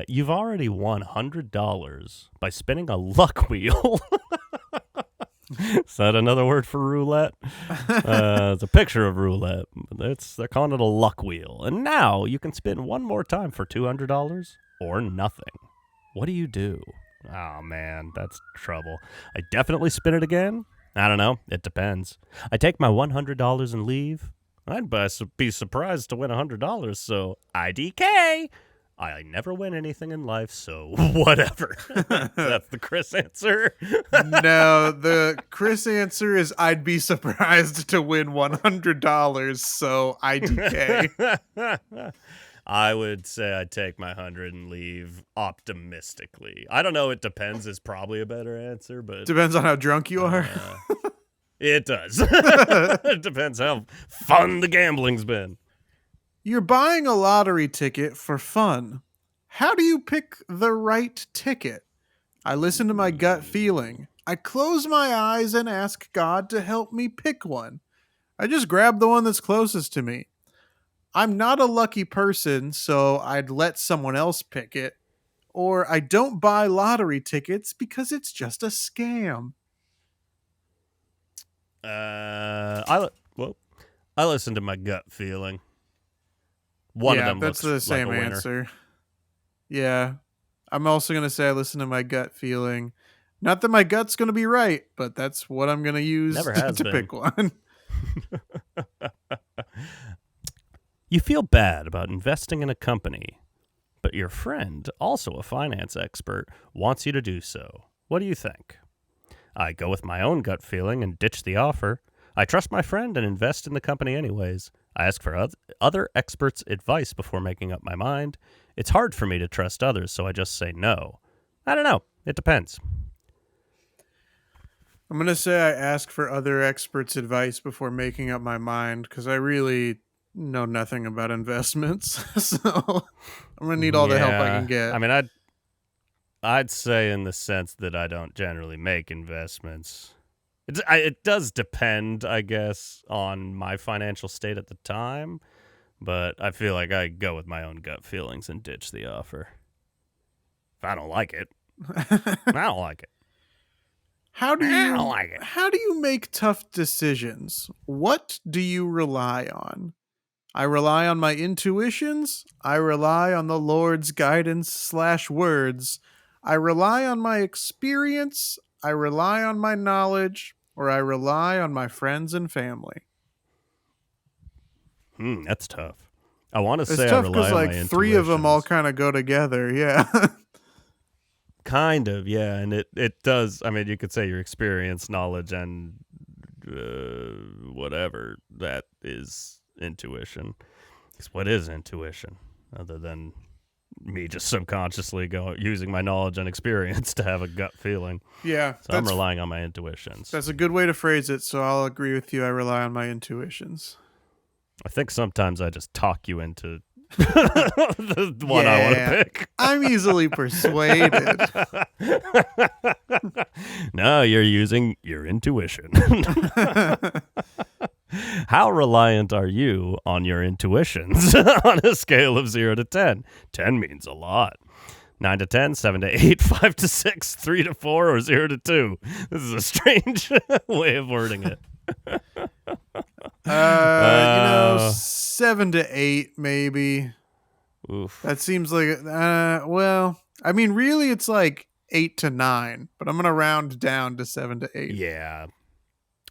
You've already won $100 by spinning a luck wheel. Is that another word for roulette? It's a picture of roulette. They're calling it a luck wheel. And now you can spin one more time for $200 or nothing. What do you do? Oh, man, that's trouble. I definitely spin it again. I don't know. It depends. I take my $100 and leave. I'd be surprised to win $100, so IDK. I never win anything in life, so whatever. That's the Chris answer. No, the Chris answer is I'd be surprised to win $100, so IDK. I would say I'd take my 100 and leave optimistically. I don't know. It depends is probably a better answer, but depends on how drunk you are. It does. It depends how fun the gambling's been. You're buying a lottery ticket for fun. How do you pick the right ticket? I listen to my gut feeling. I close my eyes and ask God to help me pick one. I just grab the one that's closest to me. I'm not a lucky person, so I'd let someone else pick it. Or I don't buy lottery tickets because it's just a scam. I listen to my gut feeling. One of them that's looks the same like a winner. answer. Yeah. I'm also going to say I listen to my gut feeling. Not that my gut's going to be right, but that's what I'm going to use to pick one. You feel bad about investing in a company, but your friend, also a finance expert, wants you to do so. What do you think? I go with my own gut feeling and ditch the offer. I trust my friend and invest in the company anyways. I ask for other experts' advice before making up my mind. It's hard for me to trust others, so I just say no. I don't know. It depends. I'm going to say I ask for other experts' advice before making up my mind because I really know nothing about investments. So I'm going to need all the help I can get. I mean, I'd say in the sense that I don't generally make investments. It does depend, I guess, on my financial state at the time, but I feel like I go with my own gut feelings and ditch the offer. If I don't like it, I don't like it. How do you make tough decisions? What do you rely on? I rely on my intuitions. I rely on the Lord's guidance /words. I rely on my experience, I rely on my knowledge, or I rely on my friends and family. That's tough. I want to It's say I tough rely because on my like three of them all intuitions. kind of go together. Yeah. Kind of, yeah. And it does. I mean, you could say your experience, knowledge, and whatever that is intuition. Because what is intuition other than me just subconsciously using my knowledge and experience to have a gut feeling? Yeah. So I'm relying on my intuitions. That's a good way to phrase it. So I'll agree with you. I rely on my intuitions. I think sometimes I just talk you into the one I want to pick. I'm easily persuaded. No, you're using your intuition. How reliant are you on your intuitions on a scale of 0 to 10? 10 means a lot. 9 to 10, 7 to 8, 5 to 6, 3 to 4, or 0 to 2. This is a strange way of wording it. 7 to 8, maybe. Oof. That seems like, well, I mean, really, it's like 8 to 9, but I'm going to round down to 7 to 8. Yeah.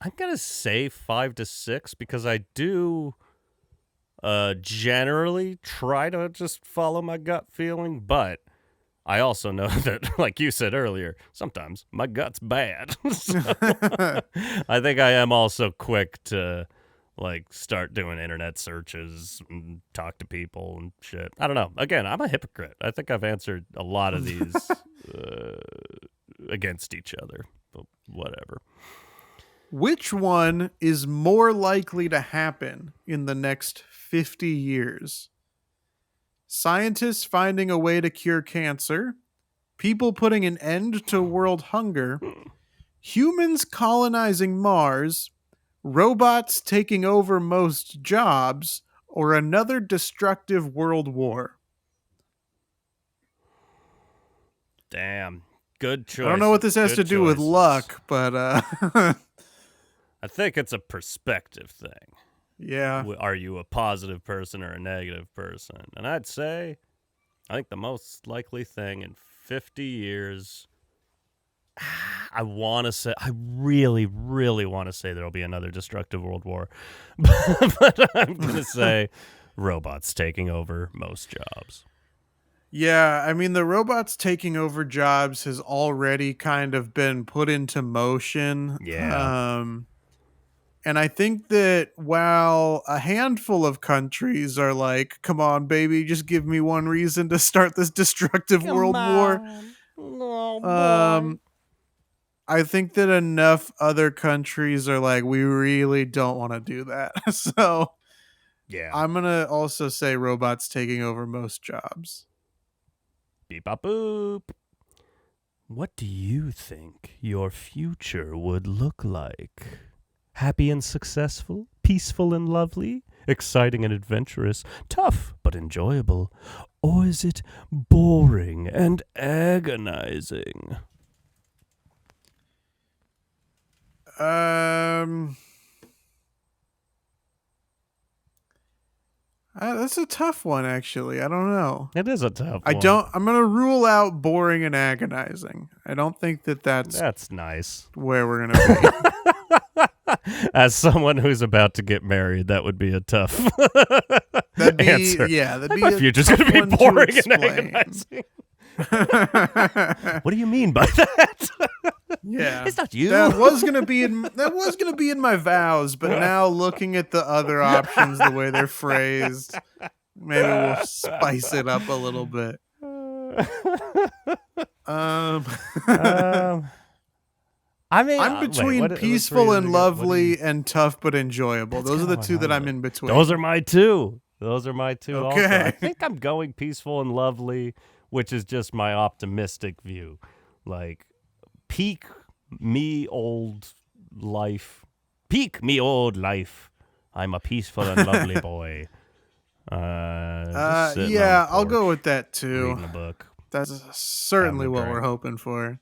I'm going to say 5 to 6 because I do generally try to just follow my gut feeling, but I also know that, like you said earlier, sometimes my gut's bad. So, I think I am also quick to like start doing internet searches and talk to people and shit. I don't know. Again, I'm a hypocrite. I think I've answered a lot of these against each other, but whatever. Which one is more likely to happen in the next 50 years? Scientists finding a way to cure cancer, people putting an end to world hunger, humans colonizing Mars, robots taking over most jobs, or another destructive world war? Damn. Good choice. I don't know what this has to do with luck, but I think it's a perspective thing. Yeah. Are you a positive person or a negative person? And I'd say, I think the most likely thing in 50 years, I really, really want to say there'll be another destructive world war. But I'm going to say robots taking over most jobs. Yeah, I mean, the robots taking over jobs has already kind of been put into motion. Yeah. And I think that while a handful of countries are like, come on, baby, just give me one reason to start this destructive world war. Oh, boy. I think that enough other countries are like, we really don't want to do that. So Yeah. I'm going to also say robots taking over most jobs. Beep bop boop. What do you think your future would look like? Happy and successful, peaceful and lovely, exciting and adventurous, tough but enjoyable, or is it boring and agonizing? That's a tough one, actually. I don't know. It is a tough one. I'm going to rule out boring and agonizing. I don't think that's nice. Where we're going to be. As someone who's about to get married, that would be a tough answer. Yeah, that'd be my future's going to be boring and agonizing. What do you mean by that? Yeah, it's not you. That was gonna be in my vows, but now looking at the other options, the way they're phrased, maybe we'll spice it up a little bit. I mean, I'm between peaceful and lovely and tough but enjoyable. Those are the two that I'm in between. Those are my two. Okay. Also. I think I'm going peaceful and lovely, which is just my optimistic view. Like, peak me old life. I'm a peaceful and lovely boy. Yeah, I'll go with that too. Reading a book. That's certainly what we're hoping for.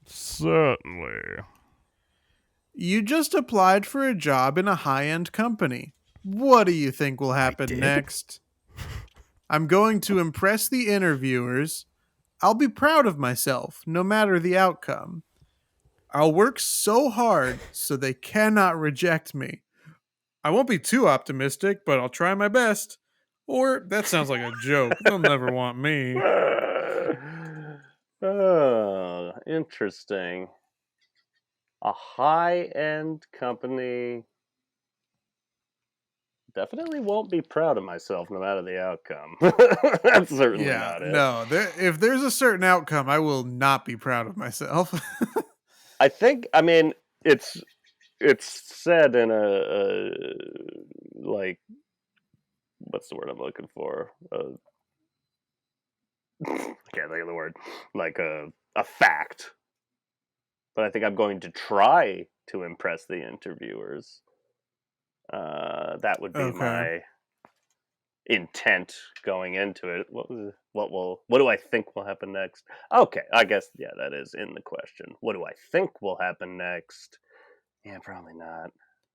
Certainly. You just applied for a job in a high-end company. What do you think will happen next? I'm going to impress the interviewers. I'll be proud of myself, no matter the outcome. I'll work so hard so they cannot reject me. I won't be too optimistic, but I'll try my best. Or, that sounds like a joke. They'll never want me. Oh, interesting. A high-end company definitely won't be proud of myself no matter the outcome. That's certainly Yeah, not it. no. If there's a certain outcome, I will not be proud of myself. I think, I mean, it's said in a like, what's the word I'm looking for? I can't think of the word. Like a fact. But I think I'm going to try to impress the interviewers. That would be Okay. my intent going into it. What do I think will happen next? Okay, I guess that is in the question. What do I think will happen next? Yeah, probably not.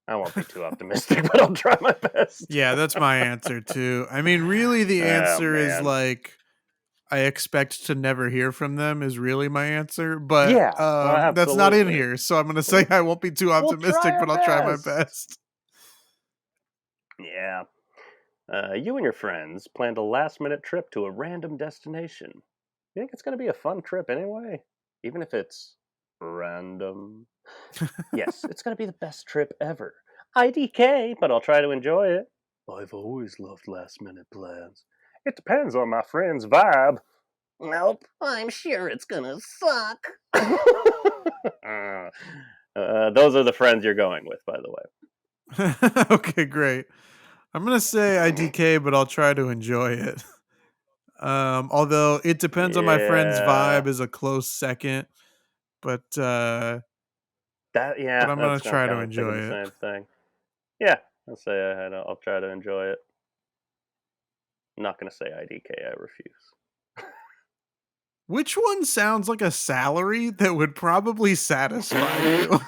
I won't be too optimistic, but I'll try my best. Yeah, that's my answer too. I mean, really, the Oh answer is man. like, I expect to never hear from them is really my answer, but Yeah, well, that's not in absolutely. here. So I'm going to say I won't be too We'll try optimistic, our but I'll try my best. best. Yeah. You and your friends planned a last-minute trip to a random destination. You think it's going to be a fun trip anyway? Even if it's random? Yes, it's going to be the best trip ever. IDK, but I'll try to enjoy it. I've always loved last-minute plans. It depends on my friend's vibe. Nope, I'm sure it's gonna suck. Those are the friends you're going with, by the Okay, great. I'm going to say IDK, but I'll try to enjoy it. Although it way. depends on my friend's Yeah, vibe is a close second, but yeah, I'm gonna that's I'm try to kind of thinking enjoy the it. same thing. Yeah, I'll say I'll try to enjoy it. I'm not gonna say IDK. I refuse. Which one sounds like a salary that would probably satisfy you?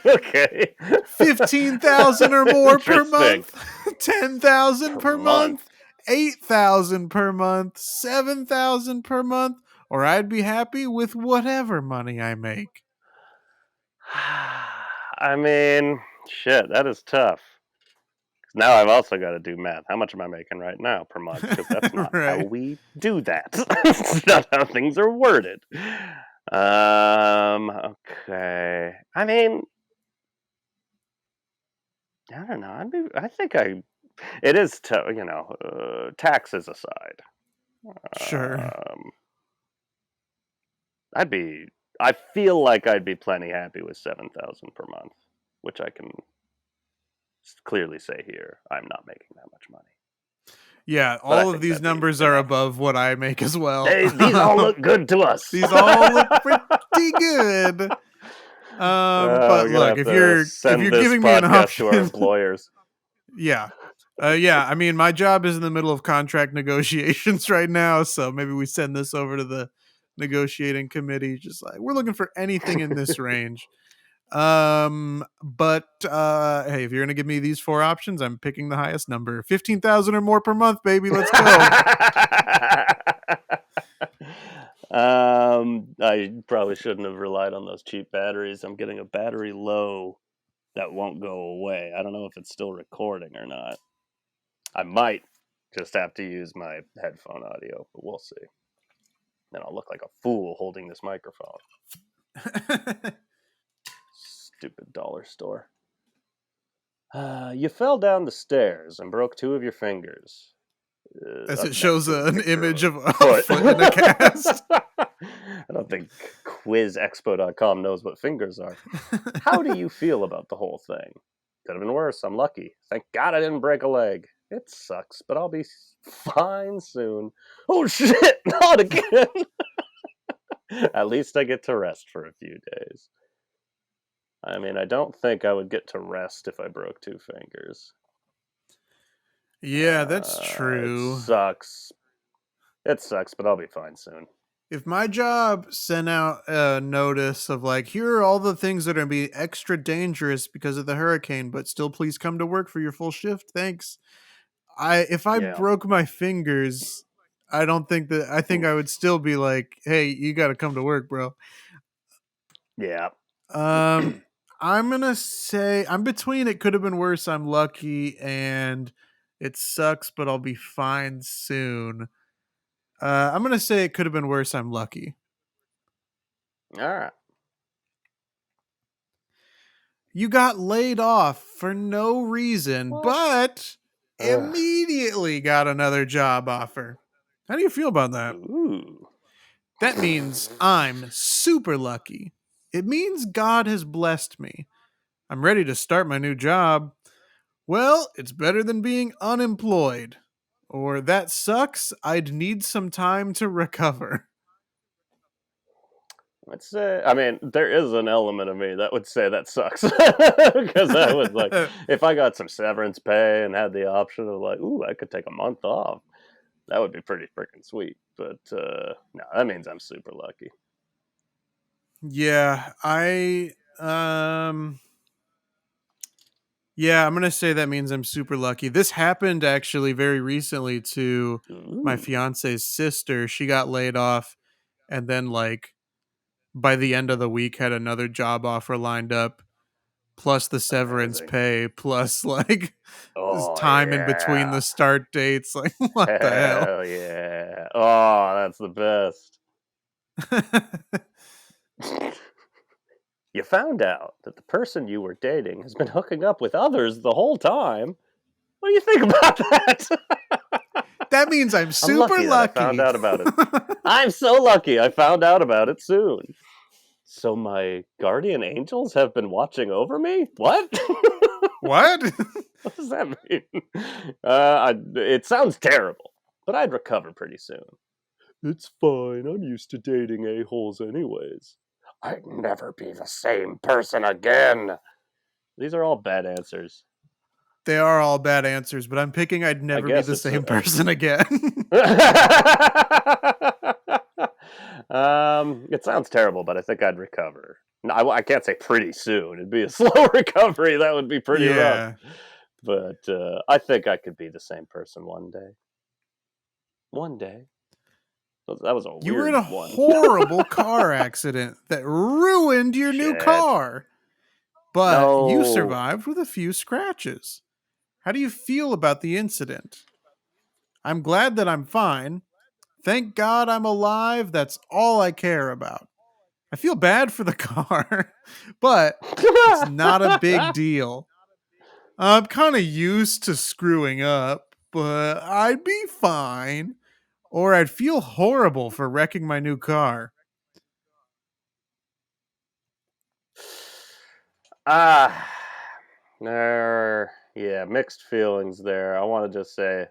Okay. 15,000 or more per Interesting. month, 10,000 Per per month. month, 8,000 per month, 7,000 per month, or I'd be happy with whatever money I make. I mean, shit, that is tough. Now I've also got to do math. How much am I making right now per month? Because that's not how Right. we do that. It's not how things are worded. Okay. I mean, I don't know. I think it is, taxes aside. Sure. Um, I'd be, I feel like I'd be plenty happy with 7,000 per month, which I can clearly say here, I'm not making that much money. Yeah, But I all of think these that'd be numbers are enough. above what I make as well. These all look good to us. These all look pretty good. But We're gonna look, have to if send you're this giving me an podcast to our option, employers. yeah. Yeah, I mean, my job is in the middle of contract negotiations right now, so maybe we send this over to the negotiating committee. Just like, we're looking for anything in this range. But hey, if you're gonna give me these four options, I'm picking the highest number. 15,000 or more per month, baby. Let's go. I probably shouldn't have relied on those cheap batteries. I'm getting a battery low that won't go away. I don't know if it's still recording or not. I might just have to use my headphone audio, but we'll see. Then I'll look like a fool holding this microphone. Stupid dollar store. You fell down the stairs and broke two of your fingers. As Up it next shows to a an picture of image a of a foot. foot in a cast. I don't think quizexpo.com knows what fingers are. How do you feel about the whole thing? Could have been worse. I'm lucky. Thank God I didn't break a leg. It sucks, but I'll be fine soon. Oh shit, not again. At least I get to rest for a few days. I mean, I don't think I would get to rest if I broke two fingers. Yeah, that's It true. sucks. It sucks, but I'll be fine soon. If my job sent out a notice of like, here are all the things that are going to be extra dangerous because of the hurricane, but still please come to work for your full shift. Thanks. If I Yeah. broke my fingers, I don't think that. I think I would still be like, "Hey, you got to come to work, bro." Yeah. Um, I'm gonna say I'm between. It could have been worse. I'm lucky, and it sucks, but I'll be fine soon. I'm gonna say it could have been worse. I'm lucky. All right. You got laid off for no reason, What? but Ugh. immediately got another job offer. How do you feel about that? Ooh. That means I'm super lucky. It means God has blessed me. I'm ready to start my new job. Well, it's better than being unemployed. Or that sucks. I'd need some time to recover. Let's say, I mean, there is an element of me that would say that sucks because I would like, if I got some severance pay and had the option of like, ooh, I could take a month off, that would be pretty freaking sweet. But no, that means I'm super lucky. Yeah, I'm gonna say that means I'm super lucky. This happened actually very recently to my Ooh, fiance's sister. She got laid off and then like by the end of the week had another job offer lined up, plus the severance amazing. pay, plus like this Oh time in between yeah, the start dates. Like what the hell? hell yeah. Oh, that's the best. You found out that the person you were dating has been hooking up with others the whole time. What do you think about that? That means I'm I'm super lucky that I found lucky. out about it. I'm so lucky I found out about it soon. So my guardian angels have been watching over me? What? What? What does that mean? It sounds terrible, but I'd recover pretty soon. It's fine. I'm used to dating a-holes anyways. I'd never be the same person again. These are all bad answers. They are all bad answers, but I'm picking I'd I never be guess the it's same person again. It sounds terrible, but I think I'd recover. No, I can't say pretty soon. It'd be a slow recovery. That would be pretty rough. Yeah. But I think I could be the same person one day. One day. That was a You were in a weird one. horrible car accident that ruined your new Shit. car, but you No. survived with a few scratches. How do you feel about the incident? I'm glad that I'm fine. Thank God I'm alive. That's all I care about. I feel bad for the car, but it's not a big deal. I'm kind of used to screwing up, but I'd be fine. Or I'd feel horrible for wrecking my new car. Ah. Yeah, mixed feelings there. I want to just say,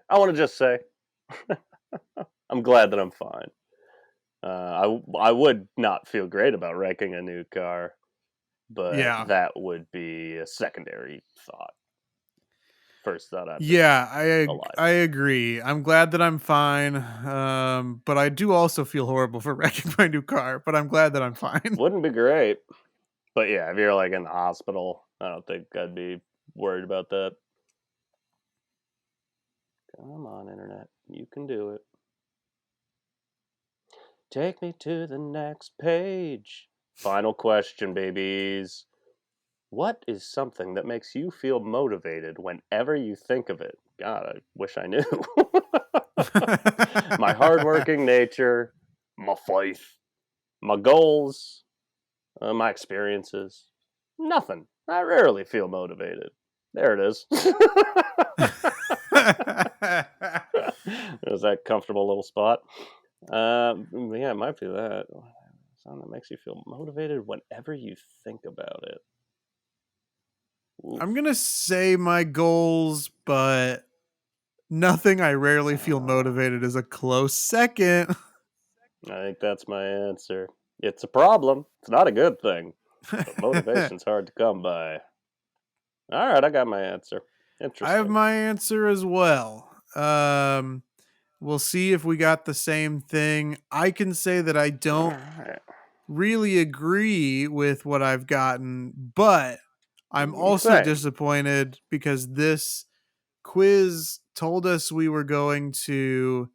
I'm glad that I'm fine. I would not feel great about wrecking a new car, but Yeah. that would be a secondary thought. First thought, I'd be Yeah, alive. I agree. I'm glad that I'm fine. But I do also feel horrible for wrecking my new car, but I'm glad that I'm fine. Wouldn't be great, but yeah, if you're like in the hospital, I don't think I'd be worried about that. Come on, internet, you can do it. Take me to the next page. Final question, babies. What is something that makes you feel motivated whenever you think of it? God, I wish I knew. My hardworking nature, my faith, my goals, my experiences. Nothing. I rarely feel motivated. There it is. There's that comfortable little spot. Yeah, it might be that. Something that makes you feel motivated whenever you think about it. Oof. I'm going to say my goals, but nothing I rarely feel Uh, motivated is a close second. I think that's my answer. It's a problem. It's not a good thing, but motivation's hard to come by. All right, I got my answer. I have Interesting. my answer as well. We'll see if we got the same thing. I can say that I All don't right. really agree with what I've gotten, but I'm also Same. disappointed because this quiz told us we were going to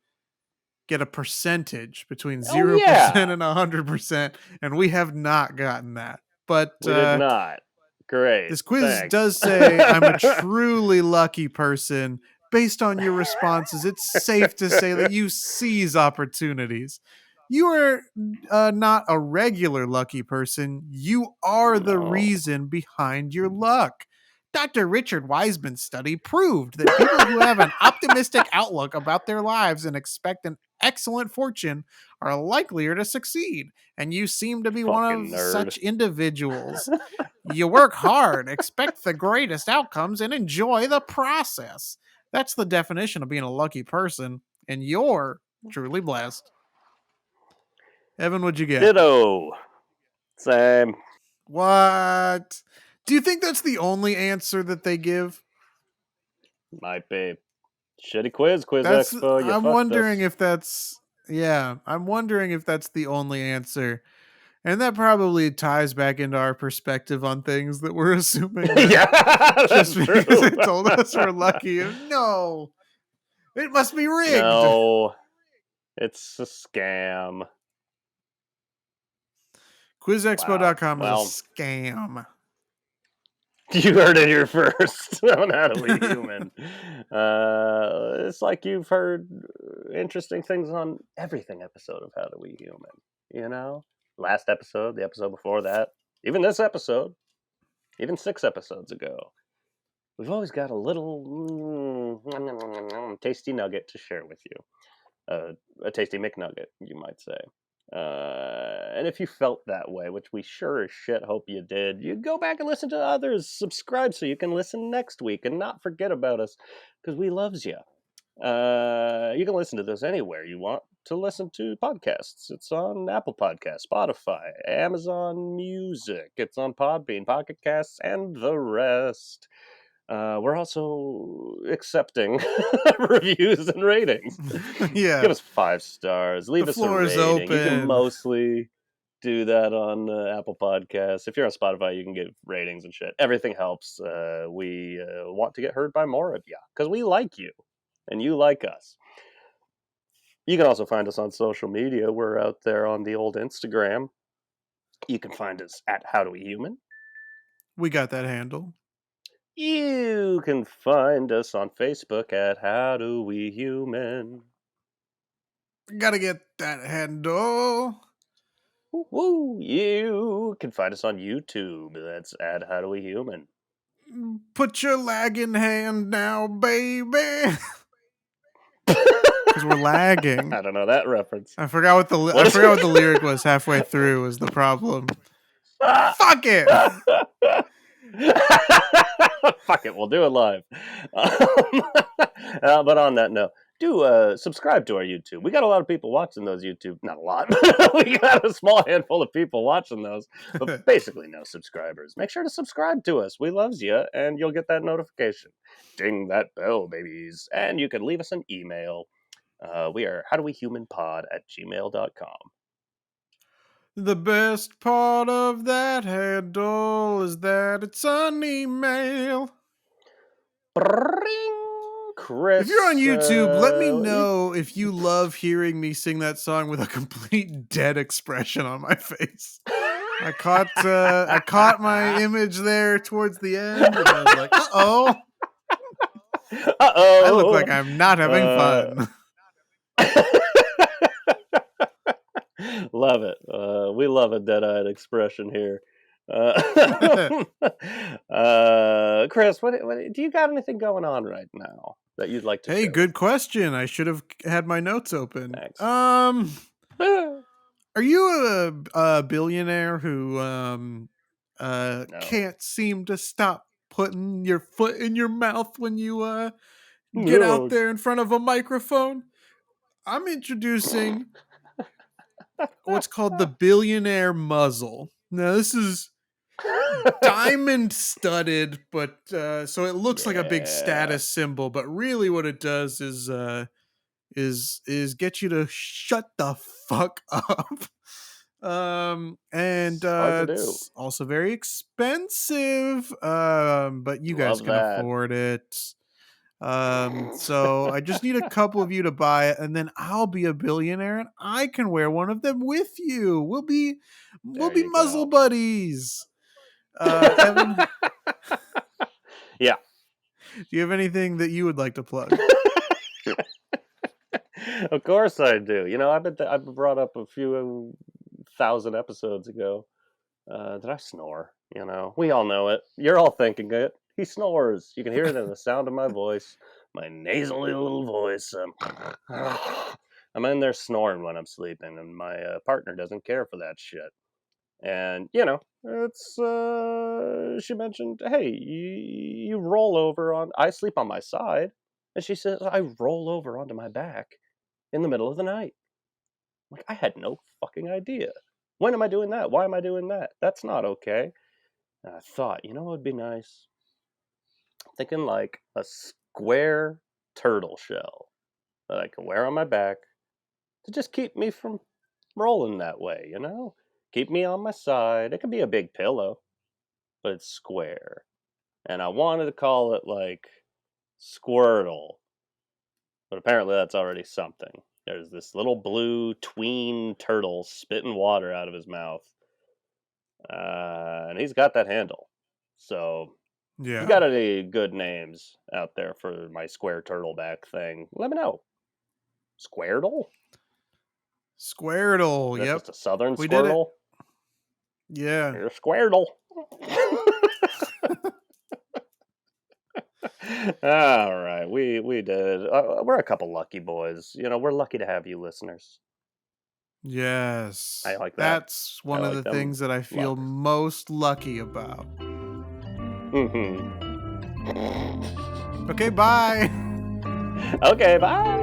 get a percentage between Oh 0% yeah, and 100%, and we have not gotten that. But we did not. Great, this quiz thanks. does say I'm a truly lucky person. Based on your responses, it's safe to say that you seize opportunities. You are not a regular lucky person. You are the No. reason behind your luck. Dr. Richard Wiseman's study proved that people who have an optimistic outlook about their lives and expect an excellent fortune are likelier to succeed. And you seem to be one Fucking of nerd. such individuals. You work hard, expect the greatest outcomes, and enjoy the process. That's the definition of being a lucky person, and you're truly blessed. Evan, what'd you get? Ditto. Same. What? Do you think that's the only answer that they give? Might be. Shitty quiz That's expo. You I'm fucked wondering us. if that's yeah, I'm wondering if that's the only answer. And that probably ties back into our perspective on things that we're assuming that Yeah, just that's because true. it told us we're lucky. No, it must be rigged. No, it's a scam. Wow. QuizExpo.com is a Well, scam. you heard it here first on How Do We Human. It's like you've heard interesting things on everything episode of How Do We Human. You know, last episode, the episode before that, even this episode, even 6 episodes ago. We've always got a little tasty nugget to share with you. A tasty McNugget, you might say. And if you felt that way, which we sure as shit hope you did, you go back and listen to others. Subscribe so you can listen next week and not forget about us, because we loves you. You can listen to this anywhere you want to listen to podcasts. It's on Apple Podcasts, Spotify, Amazon Music. It's on Podbean, Pocket Casts, and the rest. We're also accepting reviews and ratings. Yeah, Give us 5 stars. Leave the us a floor is rating. You can open. mostly do that on Apple Podcasts. If you're on Spotify, you can give ratings and shit. Everything helps. We want to get heard by more of you because we like you and you like us. You can also find us on social media. We're out there on the old Instagram. You can find us at HowDoWeHuman. We got that handle. You can find us on Facebook at HowDoWeHuman. Gotta get that handle. Woo! You can find us on YouTube. That's at HowDoWeHuman. Put your lagging hand now, baby. Because we're lagging. I don't know that reference. I forgot what the lyric was halfway through. Was the problem? Fuck it. Fuck it, we'll do it live. But on that note, do subscribe to our YouTube. We got a lot of people watching those YouTube. Not a lot. We got a small handful of people watching those, but basically no subscribers. Make sure to subscribe to us. We loves you, and you'll get that notification. Ding that bell, babies. And you can leave us an email. We are howdowehumanpod@gmail.com. The best part of that handle is that it's an email. Chris, If you're on YouTube, let me know if you love hearing me sing that song with a complete dead expression on my face. I caught my image there towards the end, and I was like, "Uh-oh, Uh-oh. I look like I'm not having fun." Love it. We love a dead-eyed expression here. Chris, what do you got anything going on right now that you'd like to Hey, share? good question. I should have had my notes open. Thanks. Are you a billionaire who No. can't seem to stop putting your foot in your mouth when you get out there in front of a microphone? I'm introducing what's called the billionaire muzzle. Now, this is diamond studded, but so it looks like a big status symbol, but really what it does is get you to shut the fuck up. And hard to do. it's also very expensive, but you guys Love can that. afford it. So I just need a couple of you to buy it, and then I'll be a billionaire, and I can wear one of them with you. We'll There be you muzzle go. buddies. Evan, Yeah. do you have anything that you would like to plug? Of course I do. I've been brought up a few thousand episodes ago. Did I snore? We all know it. You're all thinking it. He snores. You can hear it in the sound of my voice, my nasally little voice. I'm in there snoring when I'm sleeping, and my partner doesn't care for that shit. And she mentioned, hey, you roll over on. I sleep on my side, and she says I roll over onto my back in the middle of the night. Like, I had no fucking idea. When am I doing that? Why am I doing that? That's not okay. And I thought, what would be nice? I'm thinking like a square turtle shell that I can wear on my back to just keep me from rolling that way, Keep me on my side. It could be a big pillow, but it's square. And I wanted to call it like Squirtle, but apparently that's already something. There's this little blue tween turtle spitting water out of his mouth. And he's got that handle. So if you Yeah. got any good names out there for my square turtleback thing, let me know. Squirtle? Squirtle. Is that Yep. just a southern We did it. squirtle? Yeah. You're a Squirtle. All right, we did. We're a couple lucky boys. We're lucky to have you listeners. I Yes. like that. That's I one of like the them things that I feel luck. most lucky about. Mm-hmm. Okay, bye. Okay, bye.